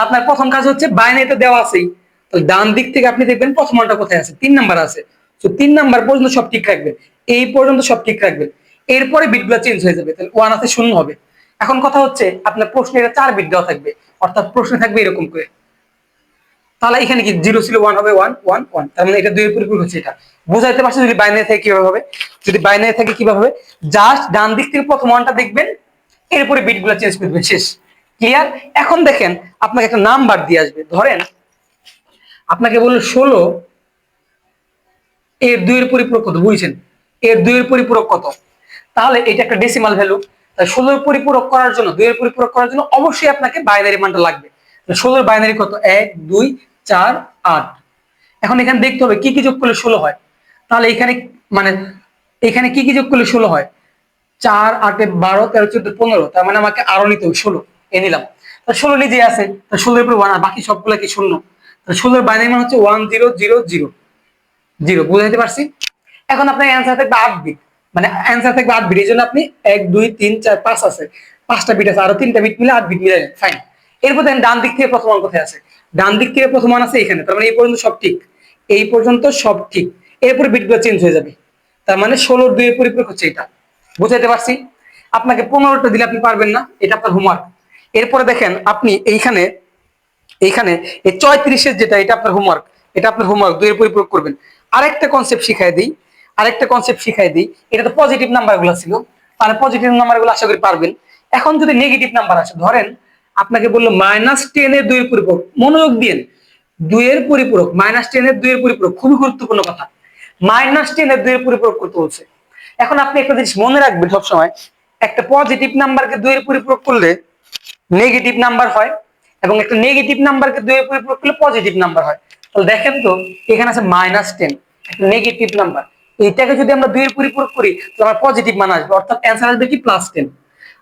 আপনার প্রথম কাজ হচ্ছে বাইনারিতে দেওয়া আছেই, তাহলে ডান দিক থেকে আপনি দেখবেন প্রথম মানটা কোথায় আছে, 3 নাম্বার আছে, তো 3 নাম্বার পর্যন্ত সব ঠিক রাখবেন, এই পর্যন্ত সব ঠিক রাখবেন, এরপরে বিটগুলো চেঞ্জ হয়ে যাবে, তাহলে 1 আছে 0 হবে। এখন কথা হচ্ছে আপনার প্রশ্নে এটা 4 বিট দেওয়া থাকবে, অর্থাৎ প্রশ্নে থাকবে এরকম করে, তাহলে এখানে কি 0 ছিল 1 হবে 1 1 1, তার মানে এটা দুইয়ের পরিপূরক হচ্ছে এটা। বুঝাইতে পারছি যদি বাইনারি থাকে কিভাবে হবে, যদি বাইনারি থাকে কিভাবে হবে, জাস্ট ডান দিক থেকে প্রথম মানটা দেখবেন, এরপরে বিটগুলো চেঞ্জ করে দেবেন, শেষ, ক্লিয়ার। এখন দেখেন আপনাকে একটা নাম্বার দিয়ে আসবে, ধরেন আপনাকে বললো 16, এর দুইয়ের পরিপূরক কত, বুঝছেন, এর দুইয়ের পরিপূরক কত, তাহলে এটা একটা ডেসিমাল ভ্যালু, তাই 16 এর পরিপূরক করার জন্য, দুইয়ের পরিপূরক করার জন্য অবশ্যই আপনাকে বাইনারি মানটা লাগবে। 16 এর বাইনারি কত, 1 2 4 8। এখন এখানে দেখতে হবে কি কি যোগ করলে 16 হয়, তাহলে এখানে মানে এখানে কি কি যোগ করলে 16 হয়, 4 8 12 13 14 15, তার মানে আমাকে আরো নিতে হবে 16, এ নিলাম, তাহলে 16 নিজে আছে, তাহলে 16 এর উপর 1 আর বাকি সবগুলা কি শূন্য, তাহলে 16 এর বাইনারি মান হচ্ছে 1000 0, বুঝাইতে পারছি। এখন আপনার অ্যান্সার থাকবে 8 বিট, মানে অ্যান্সার থাকবে 8 বিট, এই জন্য আপনি 1 2 3 4 5 আছে, 5টা বিট আছে, আরো 3টা বিট মিলে 8 বিট মিলাইলেন, ফাইন। এরপর দেখেন ডান দিক থেকে প্রথম মান কোথায় আছে, ডান দিক থেকে প্রথম মান আছে এখানে, তার মানে এই পর্যন্ত সব ঠিক, এই পর্যন্ত সব ঠিক, এরপর বিটগুলো চেঞ্জ হয়ে যাবে, তার মানে 16 2 এর পরিপূরক হচ্ছে এটা, বুঝাইতে পারছি। আপনাকে 15টা দিলে আপনি পারবেন না, এটা আপনার হোমওয়ার্ক। এরপরে দেখেন আপনি এইখানে এইখানে এই 34-এর যেটা, এটা আপনার হোমওয়ার্ক, এটা আপনার হোমওয়ার্ক, দুইয়ের পরিপূরক করবেন। আরেকটা কনসেপ্ট শিখাই দিই, এটা তো পজিটিভ নাম্বার গুলো ছিল, তাহলে পজিটিভ নাম্বার গুলো আশা করি পারবেন। এখন যদি নেগেটিভ নাম্বার আসে, ধরেন আপনাকে বললো -10 এর দুইয়ের পরিপূরক, মনোযোগ দিন, দুইয়ের পরিপূরক, -10 এর দুইয়ের পরিপূরক, খুবই গুরুত্বপূর্ণ কথা, -10 এর দুইয়ের পরিপূরক করতে বলছে। এখন আপনি একটা জিনিস মনে রাখবেন সবসময়, একটা পজিটিভ নাম্বারকে দুইয়ের পরিপূরক করলে নেগেটিভ নাম্বার হয়, এবং একটা নেগেটিভ নাম্বারকে দুইয়ের পরিপূরক করলে পজিটিভ নাম্বার হয়। তাহলে দেখেন তো এখানে আছে -10, একটা নেগেটিভ নাম্বার, এইটাকে যদি আমরা দুইয়ের পরিপূরক করি তাহলে আমার পজিটিভ মান আসবে, অর্থাৎ অ্যান্সার আসবে কি +10।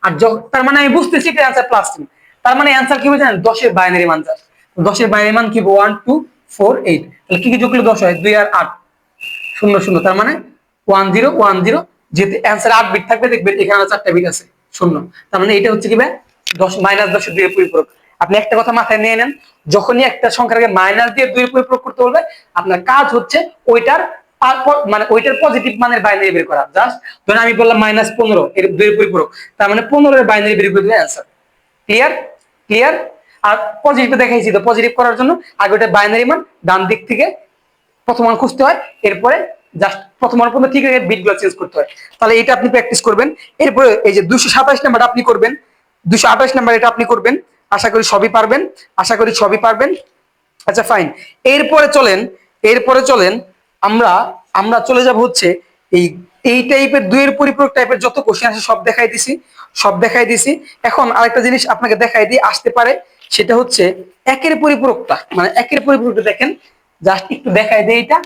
আর তার মানে আমি বুঝতেছি এটা অ্যান্সার +10, তার মানে অ্যান্সার কি হবে জানেন, 10 এর বাইনারি মান, 10 এর বাইরের মান কি 1 2 4 8, তাহলে কি কি যোগ করলে 10 হয়? 2 আর 8 শূন্য শূন্য, তার মানে 1 0 1 0। যেহেতু অ্যান্সার 8 বিট থাকবে, দেখবেন এখানে 4টা বিট আছে শূন্য, তার মানে এটা হচ্ছে কি ভাই 10 -10 এর 2 এর পরিপূরক। আপনি একটা কথা মাথায় নিয়ে নেন, যখনই একটা সংখ্যাকে মাইনাস দিয়ে 2 এর পরিপূরক করতে বলবে, আপনার কাজ হচ্ছে ওইটার মানে ওইটার পজিটিভ মানের বাইনারি বের করা। জাস্ট ধরুন আমি বললাম -15 এর 2 এর পরিপূরক, তার মানে 15 এর বাইনারি বের করে দিলে অ্যান্সার। ক্লিয়ার? ক্লিয়ার? আর পজিটিভ দেখাইছি, তো পজিটিভ করার জন্য আগে ওটা বাইনারি মান ডান দিক থেকে প্রথম মান খুঁজতে হয়, এরপরে জাস্ট প্রথম মান পর্যন্ত ঠিক আছে বিটগুলো চেঞ্জ করতে হয়। তাহলে এটা আপনি প্র্যাকটিস করবেন। এরপরে এই যে 227 নাম্বার আপনি করবেন, 228 নাম্বার এটা আপনি করবেন। আশা করি সবই পারবেন, আশা করি সবই পারবেন। আচ্ছা ফাইন, এরপরে চলেন আমরা আমরা চলে যাব হচ্ছে এই এই টাইপের 2 এর পরিপূরক টাইপের যত কোশ্চেন আছে সব দেখাই দিছি। এখন আরেকটা জিনিস আপনাকে দেখাই দিয়ে আসতে পারে, সেটা হচ্ছে একের পরিপূরকটা, মানে একের পরিপূরকটা দেখেন, জাস্ট একটু দেখাই দিই। এটা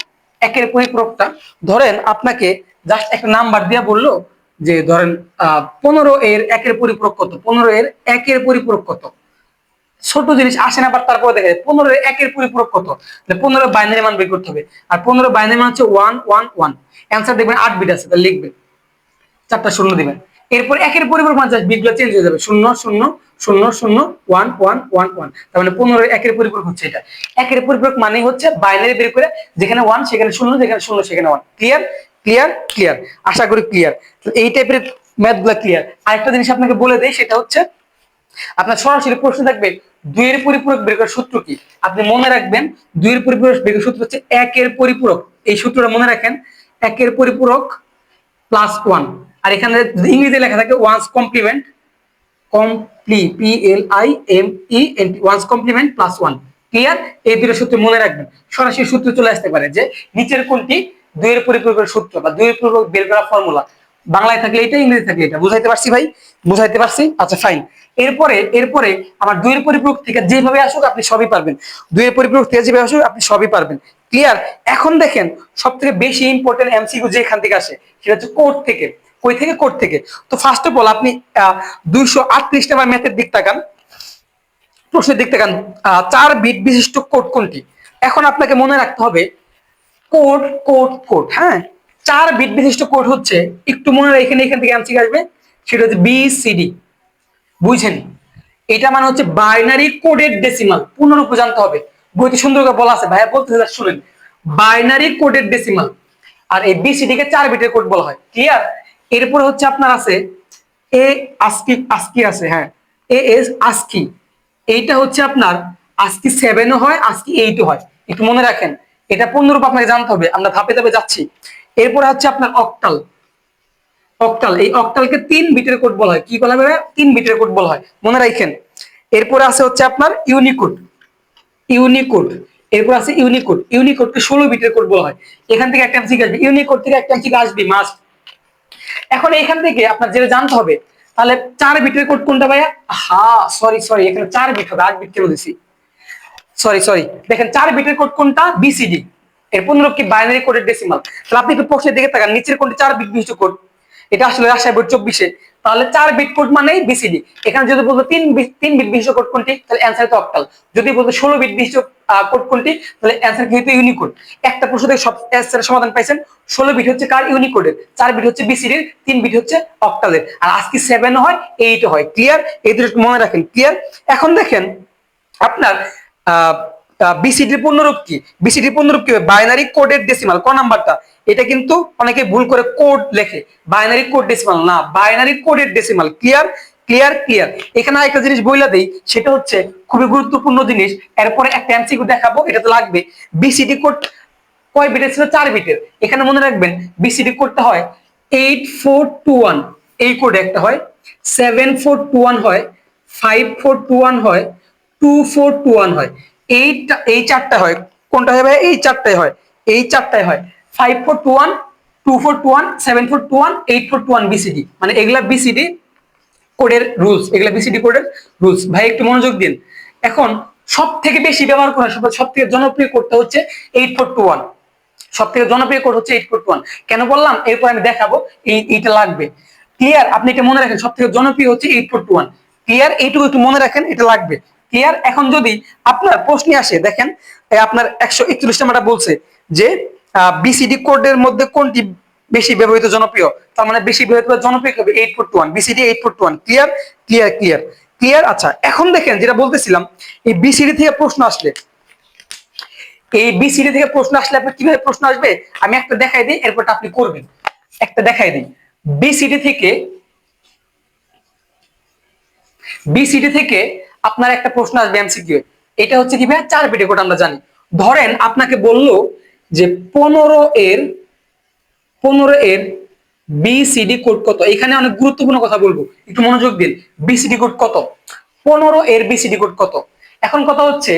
একের পরিপূরকটা ধরেন আপনাকে জাস্ট একটা নাম্বার দিয়া বললো যে ধরেন 15 এর একের পরিপূরক কত, 15 এর একের পরিপূরক কত, ছোট জিনিস আসে না, বাট তারপরে দেখা যায় 15 এর একের পরিপূরক কত, 15 বাইনারি মান বের করতে হবে। আর 15 বাইনারি মান হচ্ছে 1 1 1। অ্যান্সার দেখবেন 8 বিট আছে, তাহলে লিখবেন 4টা শূন্য দিবেন। এরপর একের পরিপূরক মান জাস্ট বিটগুলো চেঞ্জ হয়ে যাবে, 0 0 0 0 1 1 1 1। তার মানে 15 এর একের পরিপূরক হচ্ছে এটা। একের পরিপূরক মানে হচ্ছে বাইনারি বের করে যেখানে 1 সেখানে 0, যেখানে 0 সেখানে 1। ক্লিয়ার? ক্লিয়ার? ক্লিয়ার? আশা করি ক্লিয়ার। এই টাইপের ম্যাথগুলো ক্লিয়ার। আরেকটা জিনিস আপনাকে বলে দেই, সেটা হচ্ছে আপনার সরাসরি প্রশ্ন থাকবে 2 এর পরিপূরক বের করার সূত্র কি। আপনি মনে রাখবেন 2 এর পরিপূরক বের করার সূত্র হচ্ছে 1 এর পরিপূরক। এই সূত্রটা মনে রাখেন, 1 এর পরিপূরক প্লাস 1। আর এখানে ইংরেজিতে লেখা থাকে ones complement, ones complement plus 1। Clear? এই দুটো সূত্র মনে রাখবেন। সরাসরি সূত্র চলে আসতে পারে যে নিচের কোনটি 2 এর পরিপূরকের সূত্র বা 2 এর পরিপূরক বের করা ফর্মুলা। বাংলায় থাকলে এটা, ইংরেজি থাকলে এটা। বুঝাইতে পারছি ভাই? বুঝাইতে পারছি? আচ্ছা ফাইন। এরপরে আমার 2 এর পরিপূরক থেকে যেভাবে আসুক আপনি সবই পারবেন। 2 এর পরিপূরক থেকে যেভাবে আসুক আপনি সবই পারবেন। ক্লিয়ার? এখন দেখেন সবথেকে বেশি ইম্পর্টেন্ট এমসিকিউ যে এখান থেকে আসে সেটা হচ্ছে কোড থেকে। কই থেকে? কোড থেকে। তো ফার্স্ট অফ অল আপনি 238 নাম্বার ম্যাথের দিক তাকান, প্রশ্নের দিক তাকান। 4 বিট বিশিষ্ট কোড কোনটি? এখন আপনাকে মনে রাখতে হবে কোড কোড কোড, হ্যাঁ 4 বিট বিশিষ্ট কোড হচ্ছে, একটু মনে রাখেন এখান থেকে এমসিকিউ আসবে, সেটা হচ্ছে বিসিডি। বুঝছেন? এটা মানে হচ্ছে বাইনারি কোডের ডেসিমাল। পূর্ণরূপে জানতে হবে, বইতে সুন্দর করে বলা আছে, ভাইয়া বলতে শুনেন, বাইনারি কোডের ডেসিমাল। আর এই বিসিডি কে 4 বিটের কোড বলা হয়। ক্লিয়ার? এরপরে হচ্ছে আপনার আছে এ আস্কি, আস্কি আছে, হ্যাঁ এ এস আস্কি। এইটা হচ্ছে আপনার আস্কি 7ও হয়, আস্কি 8ও হয়। একটু মনে রাখেন, এটা পূর্ণরূপ আপনাকে জানতে হবে, আমরা ধাপে ধাপে যাচ্ছি। এরপরে হচ্ছে আপনার অক্টাল। অক্টাল, এই অক্টালকে 3 বিটের কোড বলা হয়। কি বলা হয়? 3 বিটের কোড বলা হয়, মনে রাখেন। এরপরে আছে হচ্ছে আপনার ইউনিকোড। ইউনিকোড, এরপর আছে ইউনিকোড। ইউনিকোডকে 16 বিটের কোড বলা হয়। এখান থেকে একটা এমসিকিউ আসবে, ইউনিকোড থেকে একটা এমসিকিউ আসবে মাস্ট। এখন এখান থেকে আপনার যেটা জানতে হবে, তাহলে 4 বিটের কোড কোনটা ভাইয়া? সরি এখানে 4 বিট হবে, 8 বিট কেন দিছি? সরি দেখেন 4 বিটের কোড কোনটা? বিসিডি। এর 15 কি বাইনারি কোডের ডেসিমাল। তাহলে আপনি একটু প্রশ্নের দিকে তাকান, নিচের কোনটি 4 বিট বিশিষ্ট কোড? এটা আসলে রাজশাহী বোর্ড 24-এ। তাহলে 4 বিট কোড মানেই বিসিডি। এখানে যদি বলতো 3 বিট বিশিষ্ট কোড কোনটি, তাহলে অ্যান্সার তো অক্টাল। যদি বলতো 16 বিট বিশিষ্ট কোড কোনটি, তাহলে অ্যান্সার কি হতো? ইউনিকোড। একটা প্রশ্ন থেকে সব অ্যান্সারের সমাধান পাইছেন। 16 বিট হচ্ছে কার? ইউনিকোডের। 4 বিট হচ্ছে বিসিডির, 3 বিট হচ্ছে অক্টালের। আর আজকে 7 হয়, 8 হয়। ক্লিয়ার? এই দুটো মনে রাখেন। ক্লিয়ার? এখন দেখেন আপনার বিসিডি পূর্ণরূপ কি? বিসিডি পূর্ণরূপ কি? বাইনারি কোডের ডেসিমাল। ক নাম্বারটা? এটা কিন্তু অনেকে ভুল করে কোড লেখে, বাইনারি কোড ডেসিমাল না, বাইনারি কোডের ডেসিমাল। ক্লিয়ার? ক্লিয়ার? ক্লিয়ার? এখানে একটা জিনিস বইলা দেই, সেটা হচ্ছে খুবই গুরুত্বপূর্ণ জিনিস। এরপরে একটা এমসিকিউ দেখাবো, এটা তো লাগবে। বিসিডি কোড কয় বিটের ছিল? 4 বিটের। এখানে মনে রাখবেন বিসিডি কোডটা হয় 8421, এই কোড একটা হয়, 7421 হয়, 5421 হয়, 2421 হয়। এই চারটা হয়। কোনটা হবে? এই চারটাই হয়, এই চারটাই হয়। 5421, 2421, 7421, 8421 বিসিডি। মানে এগুলা বিসিডি কোডের রুলস, এগুলা বিসিডি কোডের রুলস। ভাই একটু মনোযোগ দিন। এখন সব থেকে বেশি ব্যবহার করা, সব থেকে জনপ্রিয় কোডটা হচ্ছে 8421। সব থেকে জনপ্রিয় কোড হচ্ছে 841। কেন বললাম? এরপর আমি দেখাবো, এইটা লাগবে। ক্লিয়ার? আপনি এটা মনে রাখেন, সব থেকে জনপ্রিয় হচ্ছে 841। ক্লিয়ার? এইটুকু একটু মনে রাখেন, এটা লাগবে। ক্লিয়ার? এখন যদি আপনার প্রশ্নে আসে, দেখেন আপনার 141 নাম্বারটা বলছে যে বিসিডি কোডের মধ্যে কোনটি বেশি ব্যবহৃত জনপ্রিয়, তার মানে বেশি ব্যবহৃত জনপ্রিয় হবে 841, BCD 841। Clear clear clear clear. আচ্ছা এখন দেখেন যেটা বলতেছিলাম, এই বিসিডি থেকে প্রশ্ন আসলে, এই বিসিডি থেকে প্রশ্ন আসলে আপনার কিভাবে প্রশ্ন আসবে আমি একটা দেখাই দিই, এরপর আপনি করবেন। একটা দেখাই দিই, বিসিডি থেকে, বিসিডি থেকে আপনার একটা প্রশ্ন আসবে এমসিকিউ। এটা হচ্ছে কি ভাই, 4 বিটের কোড আমরা জানি। ধরেন আপনাকে বললো যে 15 এর বিসিডি কোড কত। এখানে অনেক গুরুত্বপূর্ণ কথা বলবো, একটু মনোযোগ দিন। বিসিডি কোড কত, 15 এর বিসিডি কোড কত। এখন কথা হচ্ছে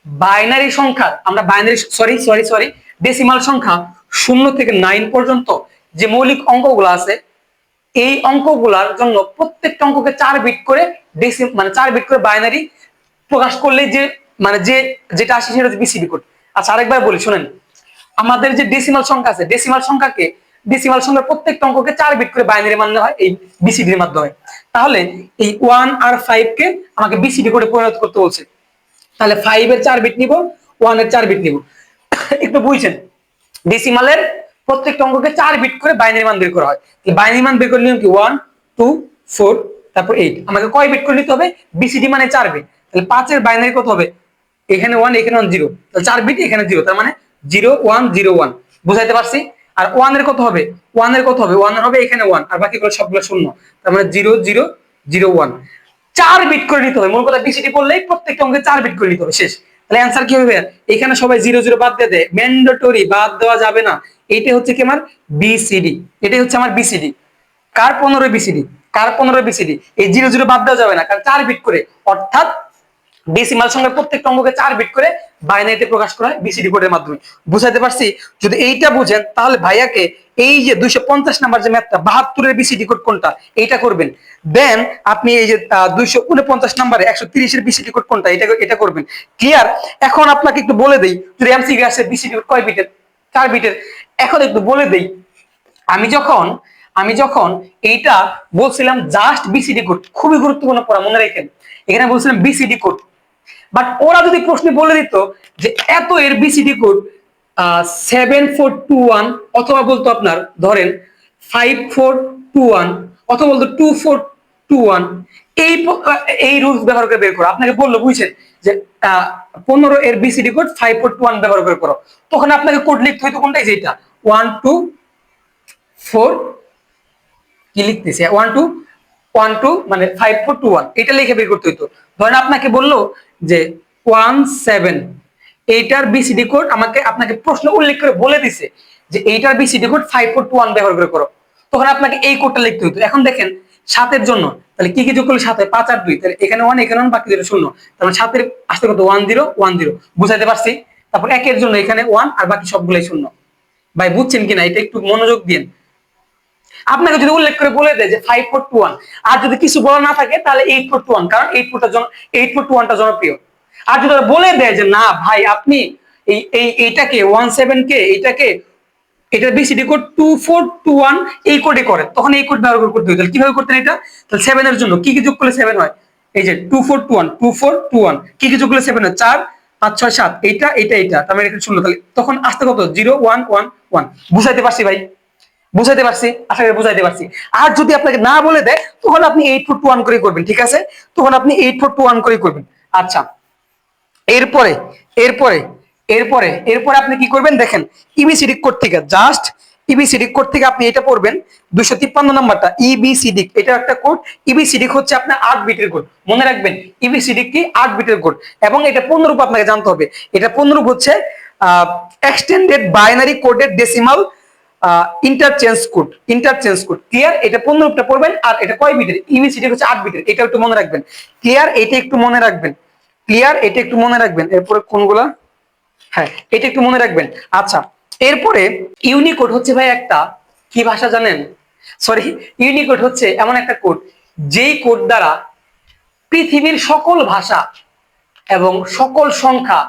বাইনারি সংখ্যা, আমরা বাইনারি সরি ডেসিমাল সংখ্যা 0 থেকে 9 পর্যন্ত যে মৌলিক অঙ্কগুলো আছে, এই অঙ্কগুলার জন্য প্রত্যেকটা অঙ্ককে 4 বিট করে মানে 4 বিট করে বাইনারি প্রকাশ করলে যে মানে যেটা আসে সেটা হচ্ছে বিসিডি কোড। আচ্ছা আরেকবার বলি শুনেন, আমাদের যে ডেসিমাল সংখ্যা আছে, ডেসিমাল সংখ্যার প্রত্যেকটা অঙ্ককে 4 বিট করে বাইনারি মানতে হয় এই বিসিডি এর মাধ্যমে। তাহলে এই 1 আর 5 কে আমাকে বিসিডি কোডে পরিণত করতে বলছে। তাহলে 5 এর 4 বিট নিব, 1 এর 4 বিট নিব। একটু বুঝছেন, ডেসিমালের প্রত্যেকটা অঙ্ককে 4 বিট করে বাইনারি মান বের করা হয়। বাইনারি মান বের করে নিয়ম কি 1 2 4 তারপর 8। আমাকে কয় বিট করে নিতে হবে, বিসিডি মানে 4 বিট। তাহলে 5 এর বাইনারি কত হবে, এখানে 1 এখানে 1 0, তাহলে 4 বিট এখানে 0, তার মানে 0 1 0 1। বুঝাইতে পারছি? আর 1 এর কত হবে, 1 এর কত হবে, 1 এর হবে এখানে 1 আর বাকিগুলো সবগুলো শূন্য, তার মানে 0 0 0 1। 4 বিট করে নিতে হবে, মূল কথা বিসিডি করলেই প্রত্যেকটা অঙ্কে 4 বিট করে নিতে হবে, শেষ। তাহলে অ্যানসার কি হবে, এখানে সবাই 0 0 বাদ দিয়ে দেয়, ম্যান্ডেটরি, বাদ দেওয়া যাবে না। এইটা হচ্ছে কি আমার বিসিডি, এটাই হচ্ছে আমার বিসিডি। কার 15 বিসিডি, কার 15 বিসিডি, এই 0 0 বাদ দেওয়া যাবে না, কারণ 4 বিট করে, অর্থাৎ ডেসিমাল সংখ্যার প্রত্যেকটা অঙ্ককে 4 বিট করে বাইনারিতে প্রকাশ করা হয় বিসিডি কোডের মাধ্যমে। বুঝাতে পারছি? যদি এইটা বুঝেন তাহলে ভাইয়াকে এই যে 250 নাম্বার যে ম্যাথটা 72 এর বিসিডি কোড কোনটা এইটা করবেন। দেন আপনি এই যে 249 নাম্বারে 130 এর বিসিডি কোড কোনটা এটা করবেন। ক্লিয়ার? এখন আপনাকে একটু বলে দেই, যদি এমসিকিউ আসে বিসিডি কোড কয় বিটের, 4 বিটের। এখন একটু বলে দেই, আমি যখন এইটা বলছিলাম জাস্ট বিসিডি কোড, খুবই গুরুত্বপূর্ণ পড়া, মনে রাখেন। এখানে বলছিলাম বিসিডি কোড, বাট ওরা যদি প্রশ্নে বলে দিত যে এত এর বিসিডি কোড 7421, অথবা বলতো আপনার ধরেন 5421, অথবা বলতো 2421, এই এই রুলস ব্যবহার করে বের করো। আপনাকে বললো বুঝছেন যে 15 এর বিসিডি কোড 5421 ব্যবহার করে করো, তখন আপনাকে কোড লিখতে হইতো কোনটাই, যেটা 1 2 4 কি লিখতেছি 1 2 1 2 মানে 5421 এটা লিখে বের করতে হইতো। ধরেন আপনাকে বললো যে 17, এইটার বিসিডি কোড আপনাকে প্রশ্ন উল্লেখ করে বলে দিছে যে এইটার বিসিডি কোড 5421 ব্যবহার করে করো, তখন আপনাকে এই কোডটা লিখতে হইতো। এখন দেখেন 7 এর জন্য তাহলে কি কি যোগ করলে 7 হয়, 5 আর 2, তাহলে এখানে 1 এখানে 1 বাকি দুটো শূন্য, তাহলে 7 এর আসতে কত 10 10। বুঝাইতে পারছি? তারপর 1 এর জন্য এখানে 1 আর বাকি সবগুলাই শূন্য। ভাই বুঝছেন কিনা, এটা একটু মনোযোগ দিন। আপনাকে যদি উল্লেখ করে বলে দেয় যে 5421, আর যদি কিছু বলা না থাকে তাহলে 8421, কারণ 8421টা জনপ্রিয়। আর যদি বলে দেয় যে না ভাই আপনি এইটাকে 17 কে এটার বিসিডি কোড 2421 এই কোডে করেন, তখন এই কোড ব্যবহার করতে হবে। তাহলে কিভাবে করতেন এটা, তাহলে 7 এর জন্য কি কি যোগ করলে 7 হয়, এই যে 2421 কি কি যোগ করলে 7 হয়, 4 5 6 7, এটা তার মানে এখানে শূন্য, তাহলে তখন আসতে কত 0 1 1 1। বুঝাইতে পারছি ভাই? বুঝাইতে পারছি? আশা করি বুঝাইতে পারছি। আর যদি আপনাকে না বলে দেয় তখন আপনি 8421 করে করবেন, ঠিক আছে? তখন আপনি 8421 করে করবেন। আচ্ছা এরপরে এরপরে এরপরে এরপরে আপনি কি করবেন, দেখেন ইবিসিডি কোড থেকে, জাস্ট ইবিসিডি কোড থেকে আপনি এটা পড়বেন 253 নাম্বারটা ইবিসিডি, এটা একটা কোড। ইবিসিডি হচ্ছে আপনার 8 বিটের কোড, মনে রাখবেন ইবিসিডি কি 8 বিটের কোড, এবং এটা পূর্ণরূপ আপনাকে জানতে হবে। এটা পূর্ণরূপ হচ্ছে এক্সটেন্ডেড বাইনারি কোডের ডেসিমাল ইন্টারচেঞ্জ কোড। ক্লিয়ার? এটা 15টা পড়বেন। আর এটা কয় বিটের, ইবিসিডি হচ্ছে 8 বিটের, এটা একটু মনে রাখবেন। ক্লিয়ার? এটা একটু মনে রাখবেন। ক্লিয়ার? এটা একটু মনে রাখবেন। এরপরে কোনগুলা, হ্যাঁ এটা একটু মনে রাখবেন। আচ্ছা এরপরে ইউনিকোড হচ্ছে ভাই একটা কি ভাষা জানেন, ইউনিকোড হচ্ছে এমন একটা কোড যেই কোড দ্বারা পৃথিবীর সকল ভাষা এবং সকল সংখ্যা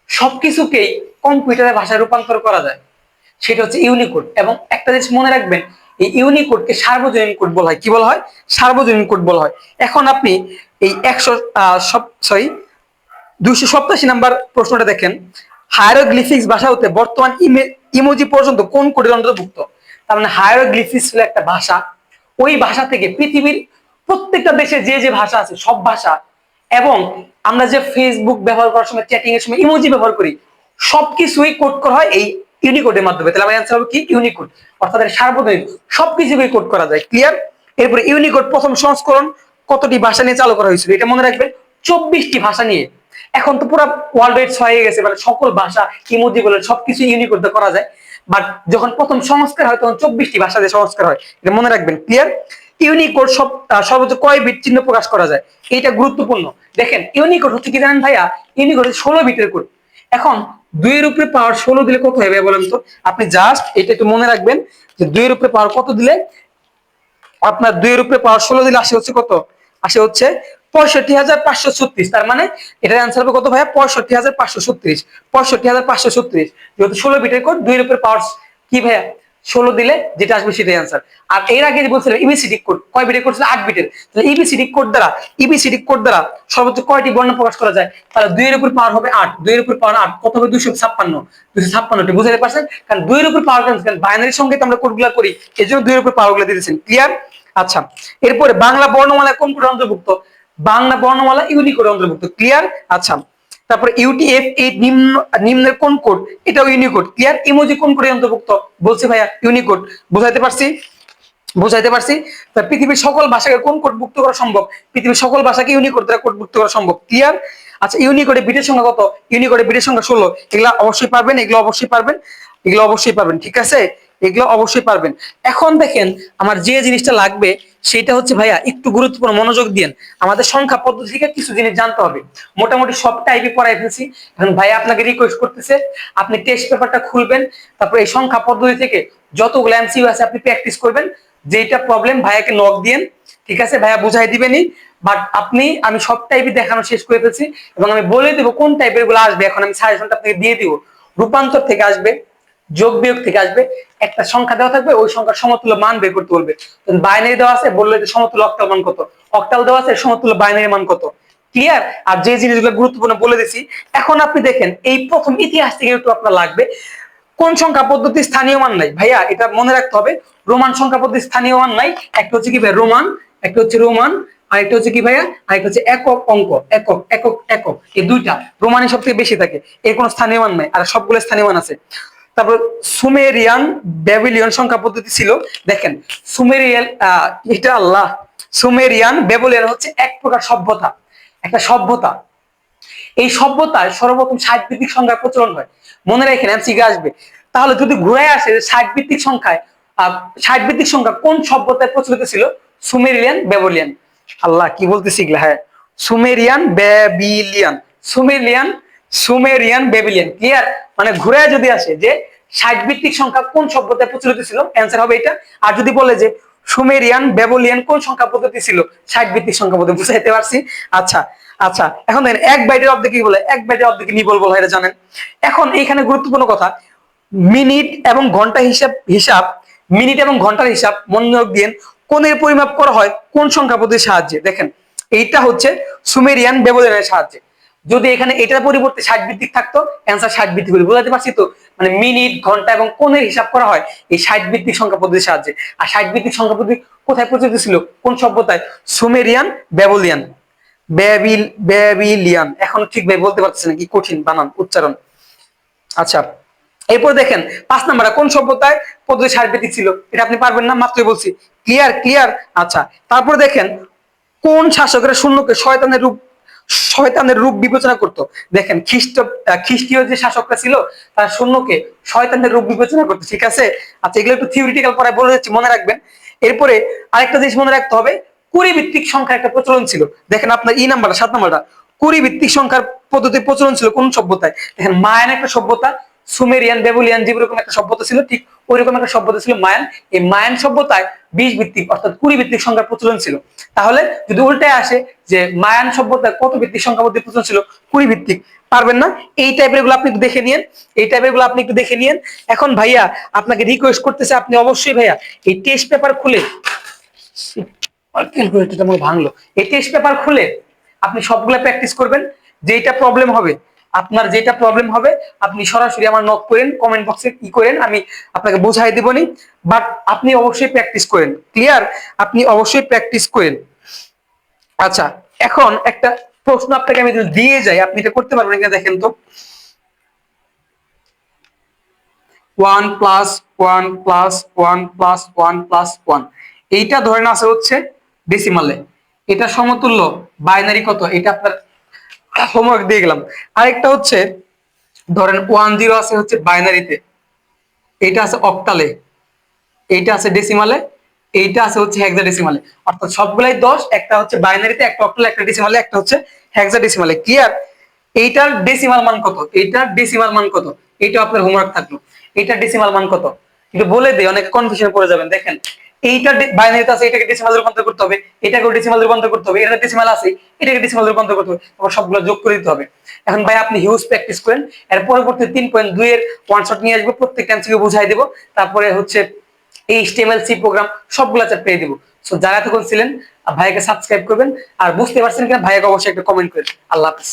সবকিছুকেই কম্পিউটারের ভাষায় রূপান্তর করা যায়, সেটা হচ্ছে ইউনিকোড। এবং একটা জিনিস মনে রাখবেন, এই ইউনিকোডকে সার্বজনীন কোড বলা হয়। কি বলা হয়? সার্বজনীন কোড বলা হয়। এখন আপনি এই 100 287 নাম্বার প্রশ্নটা দেখেন, হায়ারোগ্লিফিক্স ভাষা হতে বর্তমান ইমোজি পর্যন্ত কোন কোডের অন্তর্ভুক্ত? তার মানে হায়ারোগ্লিফিক্স হলো একটা ভাষা, ওই ভাষা থেকে পৃথিবীর প্রত্যেকটা দেশে যে যে ভাষা আছে সব ভাষা, এবং আমরা যে ফেসবুক ব্যবহার করার সময়, চ্যাটিং এর সময় ইমোজি ব্যবহার করি, সবকিছুই কোড করা হয় এই ইউনিকোডের মাধ্যমে। তাহলে আমার অ্যান্সার হবে কি? ইউনিকোড, অর্থাৎ সার্বজনীন সবকিছুকে কোড করা যায়। ক্লিয়ার? এরপরে ইউনিকোড প্রথম সংস্করণ কতটি ভাষা নিয়ে চালু করা হয়েছিল? এটা মনে রাখবেন, 24টি ভাষা নিয়ে। এখন তো পুরো ওয়ার্ল্ড ওয়াইড ছড়িয়ে গেছে, মানে সকল ভাষা ইমোজি বলে সবকিছু ইউনিকোড দিয়ে করা যায়। বাট যখন প্রথম সংস্কার হয় তখন 24টি ভাষা দিয়ে সংস্কার হয়, এটা মনে রাখবেন। ক্লিয়ার? ইউনিকোড সর্বোচ্চ কয় বিট চিহ্ন প্রকাশ করা যায়? এটা গুরুত্বপূর্ণ। দেখেন ইউনিকোড হচ্ছে কি জানেন ভাইয়া? ইউনিকোড 16 বিটের কোড। এখন 2 এর উপরে পাওয়ার 16 দিলে কত হবে বলেন তো? আপনি জাস্ট এটা একটু মনে রাখবেন যে 2 এর উপরে পাওয়ার কত দিলে, আপনার 2 এর উপরে পাওয়ার 16 দিলে আসে হচ্ছে কত? আসে হচ্ছে 65,536। তার মানে এটার অ্যান্সার হবে কত ভাইয়া? 65,536। 65,536 যেহেতু 16 বিটের কোড, 2 এর উপরে পাওয়ার কি ভাইয়া 16 দিলে যেটা আসবে সেটাই অ্যান্সার। আর এর আগে যে বলছিলাম ইবিসিডি কোড, কয় বিটের কোড ছিল? 8 বিটের। তাহলে ইবিসিডি কোড দ্বারা সর্বোচ্চ কয়টি বর্ণ প্রকাশ করা যায়? তাহলে 2 এর উপর পাওয়ার হবে 8, 2 এর উপর পাওয়ার 8 কত হবে? 256। 256টি বুঝতে পারছেন? কারণ 2 এর উপর পাওয়ার, কারণ বাইনারি সংখ্যায় আমরা কোডগুলো করি, এজন্য 2 এর উপর পাওয়ারগুলো দিয়েছেন। ক্লিয়ার? আচ্ছা, এরপরে বাংলা বর্ণমালা কোন কোডের অন্তর্ভুক্ত? বাংলা বর্ণমালা ইউনিকোডের অন্তর্ভুক্ত। ক্লিয়ার? আচ্ছা, তারপরে ইউটিএফ 8 নিম্নের কোন কোড? এটাও ইউনিকোড। ক্লিয়ার? ইমোজি কোন কোডের অন্তর্ভুক্ত? বলছি ভাইয়া ইউনিকোড। বুঝাইতে পারছি? পৃথিবীর সকল ভাষাকে কোন কোড মুক্ত করা সম্ভব? পৃথিবীর সকল ভাষাকে ইউনিকোড দ্বারা কোড মুক্ত করা সম্ভব। ক্লিয়ার? আচ্ছা, ইউনিকোডে বিটের সংখ্যা কত? ইউনিকোডে বিটের সংখ্যা 16। এগুলা অবশ্যই পারবেন, এগুলো অবশ্যই পারবেন, এগুলো অবশ্যই পারবেন। ঠিক আছে, এগুলো অবশ্যই পারবেন। এখন দেখেন আমার যে জিনিসটা লাগবে সেটা হচ্ছে ভাইয়া একটু গুরুত্বপূর্ণ, মনোযোগ দিন। আমাদের সংখ্যা পদ্ধতি থেকে কিছু জিনিস জানতে হবে। মোটামুটি সব টাইপে পড়াই ফেলছি। এখন ভাইয়া আপনাকে রিকোয়েস্ট করতেছে আপনি টেস্ট পেপারটা খুলবেন, তারপর এই সংখ্যা পদ্ধতি থেকে যতগুলো এমসিকিউ আছে আপনি প্র্যাকটিস করবেন। যেটা প্রবলেম ভাইয়াকে নক দিয়েন, ঠিক আছে? ভাইয়া বুঝাই দিবেনই। বাট আমি সব টাইপই দেখানো শেষ করে ফেলছি, এবং আমি বলে দেবো কোন টাইপের গুলো আসবে। এখন আমি সাজেশনটা আপনাকে দিয়ে দিব। রূপান্তর থেকে আসবে, যোগ বিয়োগ থেকে আসবে, একটা সংখ্যা দেওয়া থাকবে, ওই সংখ্যার সমতুল্য মান বের করতে বলবে। বাইনারি দেওয়া আছে, বললে যে সমতুল্য অক্টাল মান কত, অক্টাল দেওয়া আছে, সমতুল্য বাইনারি মান কত। ক্লিয়ার? আর যে জিনিসগুলো গুরুত্বপূর্ণ বলে দিছি। এখন আপনি দেখেন এই প্রথম ইতিহাস থেকে একটু আপনার লাগবে, কোন সংখ্যা পদ্ধতি স্থানীয় মান নাই? ভাইয়া এটা মনে রাখতে হবে, রোমান সংখ্যা পদ্ধতি স্থানীয় মান নাই। একটা হচ্ছে কি ভাই রোমান, একটা হচ্ছে রোমান, আর একটা হচ্ছে কি ভাইয়া, আর একটা হচ্ছে একক অঙ্ক, একক একক একক, এই দুইটা রোমানি সব থেকে বেশি থাকে। এর কোনো স্থানীয় মান নাই, আর সবগুলো স্থানীয় মান আছে। তারপর সুমেরিয়ান ব্যাবিলিয়ন সংখ্যা পদ্ধতি ছিল। দেখেন সুমেরিয়ান, এটা আল্লাহ, সুমেরিয়ান ব্যাবিলিয়ন হচ্ছে এক প্রকার সভ্যতা, একটা সভ্যতা। এই সভ্যতায় সর্বপ্রথম 60 ভিত্তিক সংখ্যার প্রচলন হয়। মনে রাখেন এমসিকিউ আসবে। তাহলে যদি ঘুরে আসে 60 ভিত্তিক সংখ্যায়, 60 ভিত্তিক সংখ্যা কোন সভ্যতায় প্রচলিত ছিল? Sumerian Babylon. আল্লাহ কি বলতেছি এগুলা? হ্যাঁ, Sumerian Babylon, Sumerian Babylon. Clear? মানে ঘুরে যদি আসে যে 60 ভিত্তিক সংখ্যা কোন সভ্যতায় প্রচলিত ছিল, অ্যান্সার হবে এটা। আর যদি বলে যে সুমেরিয়ান ব্যাবিলিয়ন কোন সংখ্যা পদ্ধতি ছিল, 60 ভিত্তিক সংখ্যা পদ্ধতি। বুঝাইতে পারছি? আচ্ছা আচ্ছা, এখন দেখেন এক বাইটের অর্ধেক কি বলে? এক বাইটের অর্ধেক নিবল বলা হয়, এটা জানেন। এখন এইখানে গুরুত্বপূর্ণ কথা, মিনিট এবং ঘন্টা হিসাব মিনিট এবং ঘন্টার হিসাব মনোযোগ দিয়ে কোণের পরিমাপ করা হয় কোন সংখ্যা পদ্ধতির সাহায্যে? দেখেন এইটা হচ্ছে সুমেরিয়ান ব্যাবিলিয়নের সাহায্যে। যদি এখানে এটার পরিবর্তে 60 ভিত্তিক থাকতো, অ্যান্সার 60 ভিত্তিক বলে। বুঝাতে পারছি তো? মানে মিনিট, ঘন্টা এবং কোণের হিসাব করা হয় এই 60 ভিত্তিক সংখ্যা পদ্ধতির সাহায্যে। আর 60 ভিত্তিক সংখ্যা পদ্ধতি কোথায় প্রচলিত ছিল, কোন সভ্যতায়? Sumerian Babylon, Babylon. এখন ঠিক ভাই বলতে পারতেছেন কি কঠিন বানান উচ্চারণ। আচ্ছা, এরপর দেখেন 5 নাম্বার কোন সভ্যতায় পদ্ধতি 60 ভিত্তিক ছিল? এটা আপনি পারবেন না, মাত্রই বলছি। ক্লিয়ার? আচ্ছা, তারপর দেখেন কোন শাসকেরা শূন্যকে শয়তানের রূপ বিবেচনা করত? দেখেন খ্রিস্টীয় যে শাসকরা ছিল তারা শূন্যকে শয়তানের রূপ বিবেচনা করতো। ঠিক আছে? আচ্ছা, এগুলো একটু থিওরিটিক্যাল পড়ায় বলে যাচ্ছি, মনে রাখবেন। এরপরে আরেকটা জিনিস মনে রাখতে হবে, কুড়ি ভিত্তিক সংখ্যার একটা প্রচলন ছিল। দেখেন আপনার নাম্বারটা 7 নাম্বারটা, কুড়ি ভিত্তিক সংখ্যার পদ্ধতির প্রচলন ছিল কোন সভ্যতায়? দেখেন মায়ান একটা সভ্যতা, সুমেরিয়ান ব্যাবিলিয়ন যেরকম একটা সভ্যতা ছিল, ঠিক ওইরকম একটা সভ্যতা ছিল মায়ান। এই মায়ান সভ্যতায় 20 ভিত্তিক অর্থাৎ 20 ভিত্তিক সংখ্যার প্রচলন ছিল। তাহলে যদি উল্টায় আসে যে মায়ান সভ্যতায় কত ভিত্তিক সংখ্যা পদ্ধতির প্রচলন ছিল? 20 ভিত্তিক। পারবেন না? এই টাইপের গুলো আপনি একটু দেখে নিয়েন, এখন ভাইয়া আপনাকে রিকোয়েস্ট করতেছে আপনি অবশ্যই ভাইয়া এই টেস্ট পেপার খুলে, ক্যালকুলেটরটা আমার ভাঙলো, এই টেস্ট পেপার খুলে আপনি সবগুলা প্র্যাকটিস করবেন। যেটা প্রবলেম হবে, আপনার যেটা প্রবলেম হবে আপনি সরাসরি আমার নক করেন, কমেন্ট বক্সে কি করেন, আমি আপনাকে বোঝাই দেবনি। বাট আপনি অবশ্যই প্র্যাকটিস করেন। ক্লিয়ার? আপনি অবশ্যই প্র্যাকটিস করেন। আচ্ছা, এখন একটা প্রশ্ন আপনাকে আমি যদি দিয়ে যাই, আপনি এটা করতে পারবেন কিনা দেখেন তো। 1 প্লাস 1 প্লাস 1 প্লাস 1 প্লাস 1, এইটা ধরেন আছে হচ্ছে ডেসিমালে, এটা সমতুল্য বাইনারি কত, এটা আপনার হোমওয়ার্ক দিয়ে গেলাম। আরেকটা হচ্ছে ধরেন 10 আছে হচ্ছে বাইনারিতে, এটা আছে অক্টালে, এইটা আছে ডেসিমালে, এইটা আছে হচ্ছে হেক্সাডেসিমালে। অর্থাৎ সবগুলাই 10, একটা হচ্ছে বাইনারিতে, একটা অক্টালে, একটা ডেসিমালে, একটা হচ্ছে হেক্সাডেসিমালে। ক্লিয়ার? এইটার ডেসিমাল মান কত, এইটার ডেসিমাল মান কত, এইটা আপনার হোমওয়ার্ক থাকলো। এইটার ডেসিমাল মান কত একটু বলে দেই, অনেকে কনফিউশনে পড়ে যাবেন। দেখেন, এইটা বাইনারিতে আছে, এটাকে ডেসিমালে রূপান্তর করতে হবে, এটাকে ডেসিমালে রূপান্তর করতে হবে, এটা ডেসিমাল আছে, এটাকে ডেসিমালে রূপান্তর করতে হবে, তারপর সবগুলো যোগ করে দিতে হবে। এখন ভাই আপনি হিউজ প্র্যাকটিস করেন, এর পরবর্তী 3.2 এর ওয়ান শট নিয়ে আসবো, প্রত্যেকটা এমসিকিউ বুঝাই দেবো। তারপরে হচ্ছে এই HTML সি প্রোগ্রাম সবগুলা চ্যাপ্টার পেয়ে দিব। সো যারা এতক্ষণ ছিলেন ভাইয়াকে সাবস্ক্রাইব করবেন, আর বুঝতে পারছেন কিনা ভাইয়াকে অবশ্যই একটা কমেন্ট করেন। আল্লাহ হাফেজ।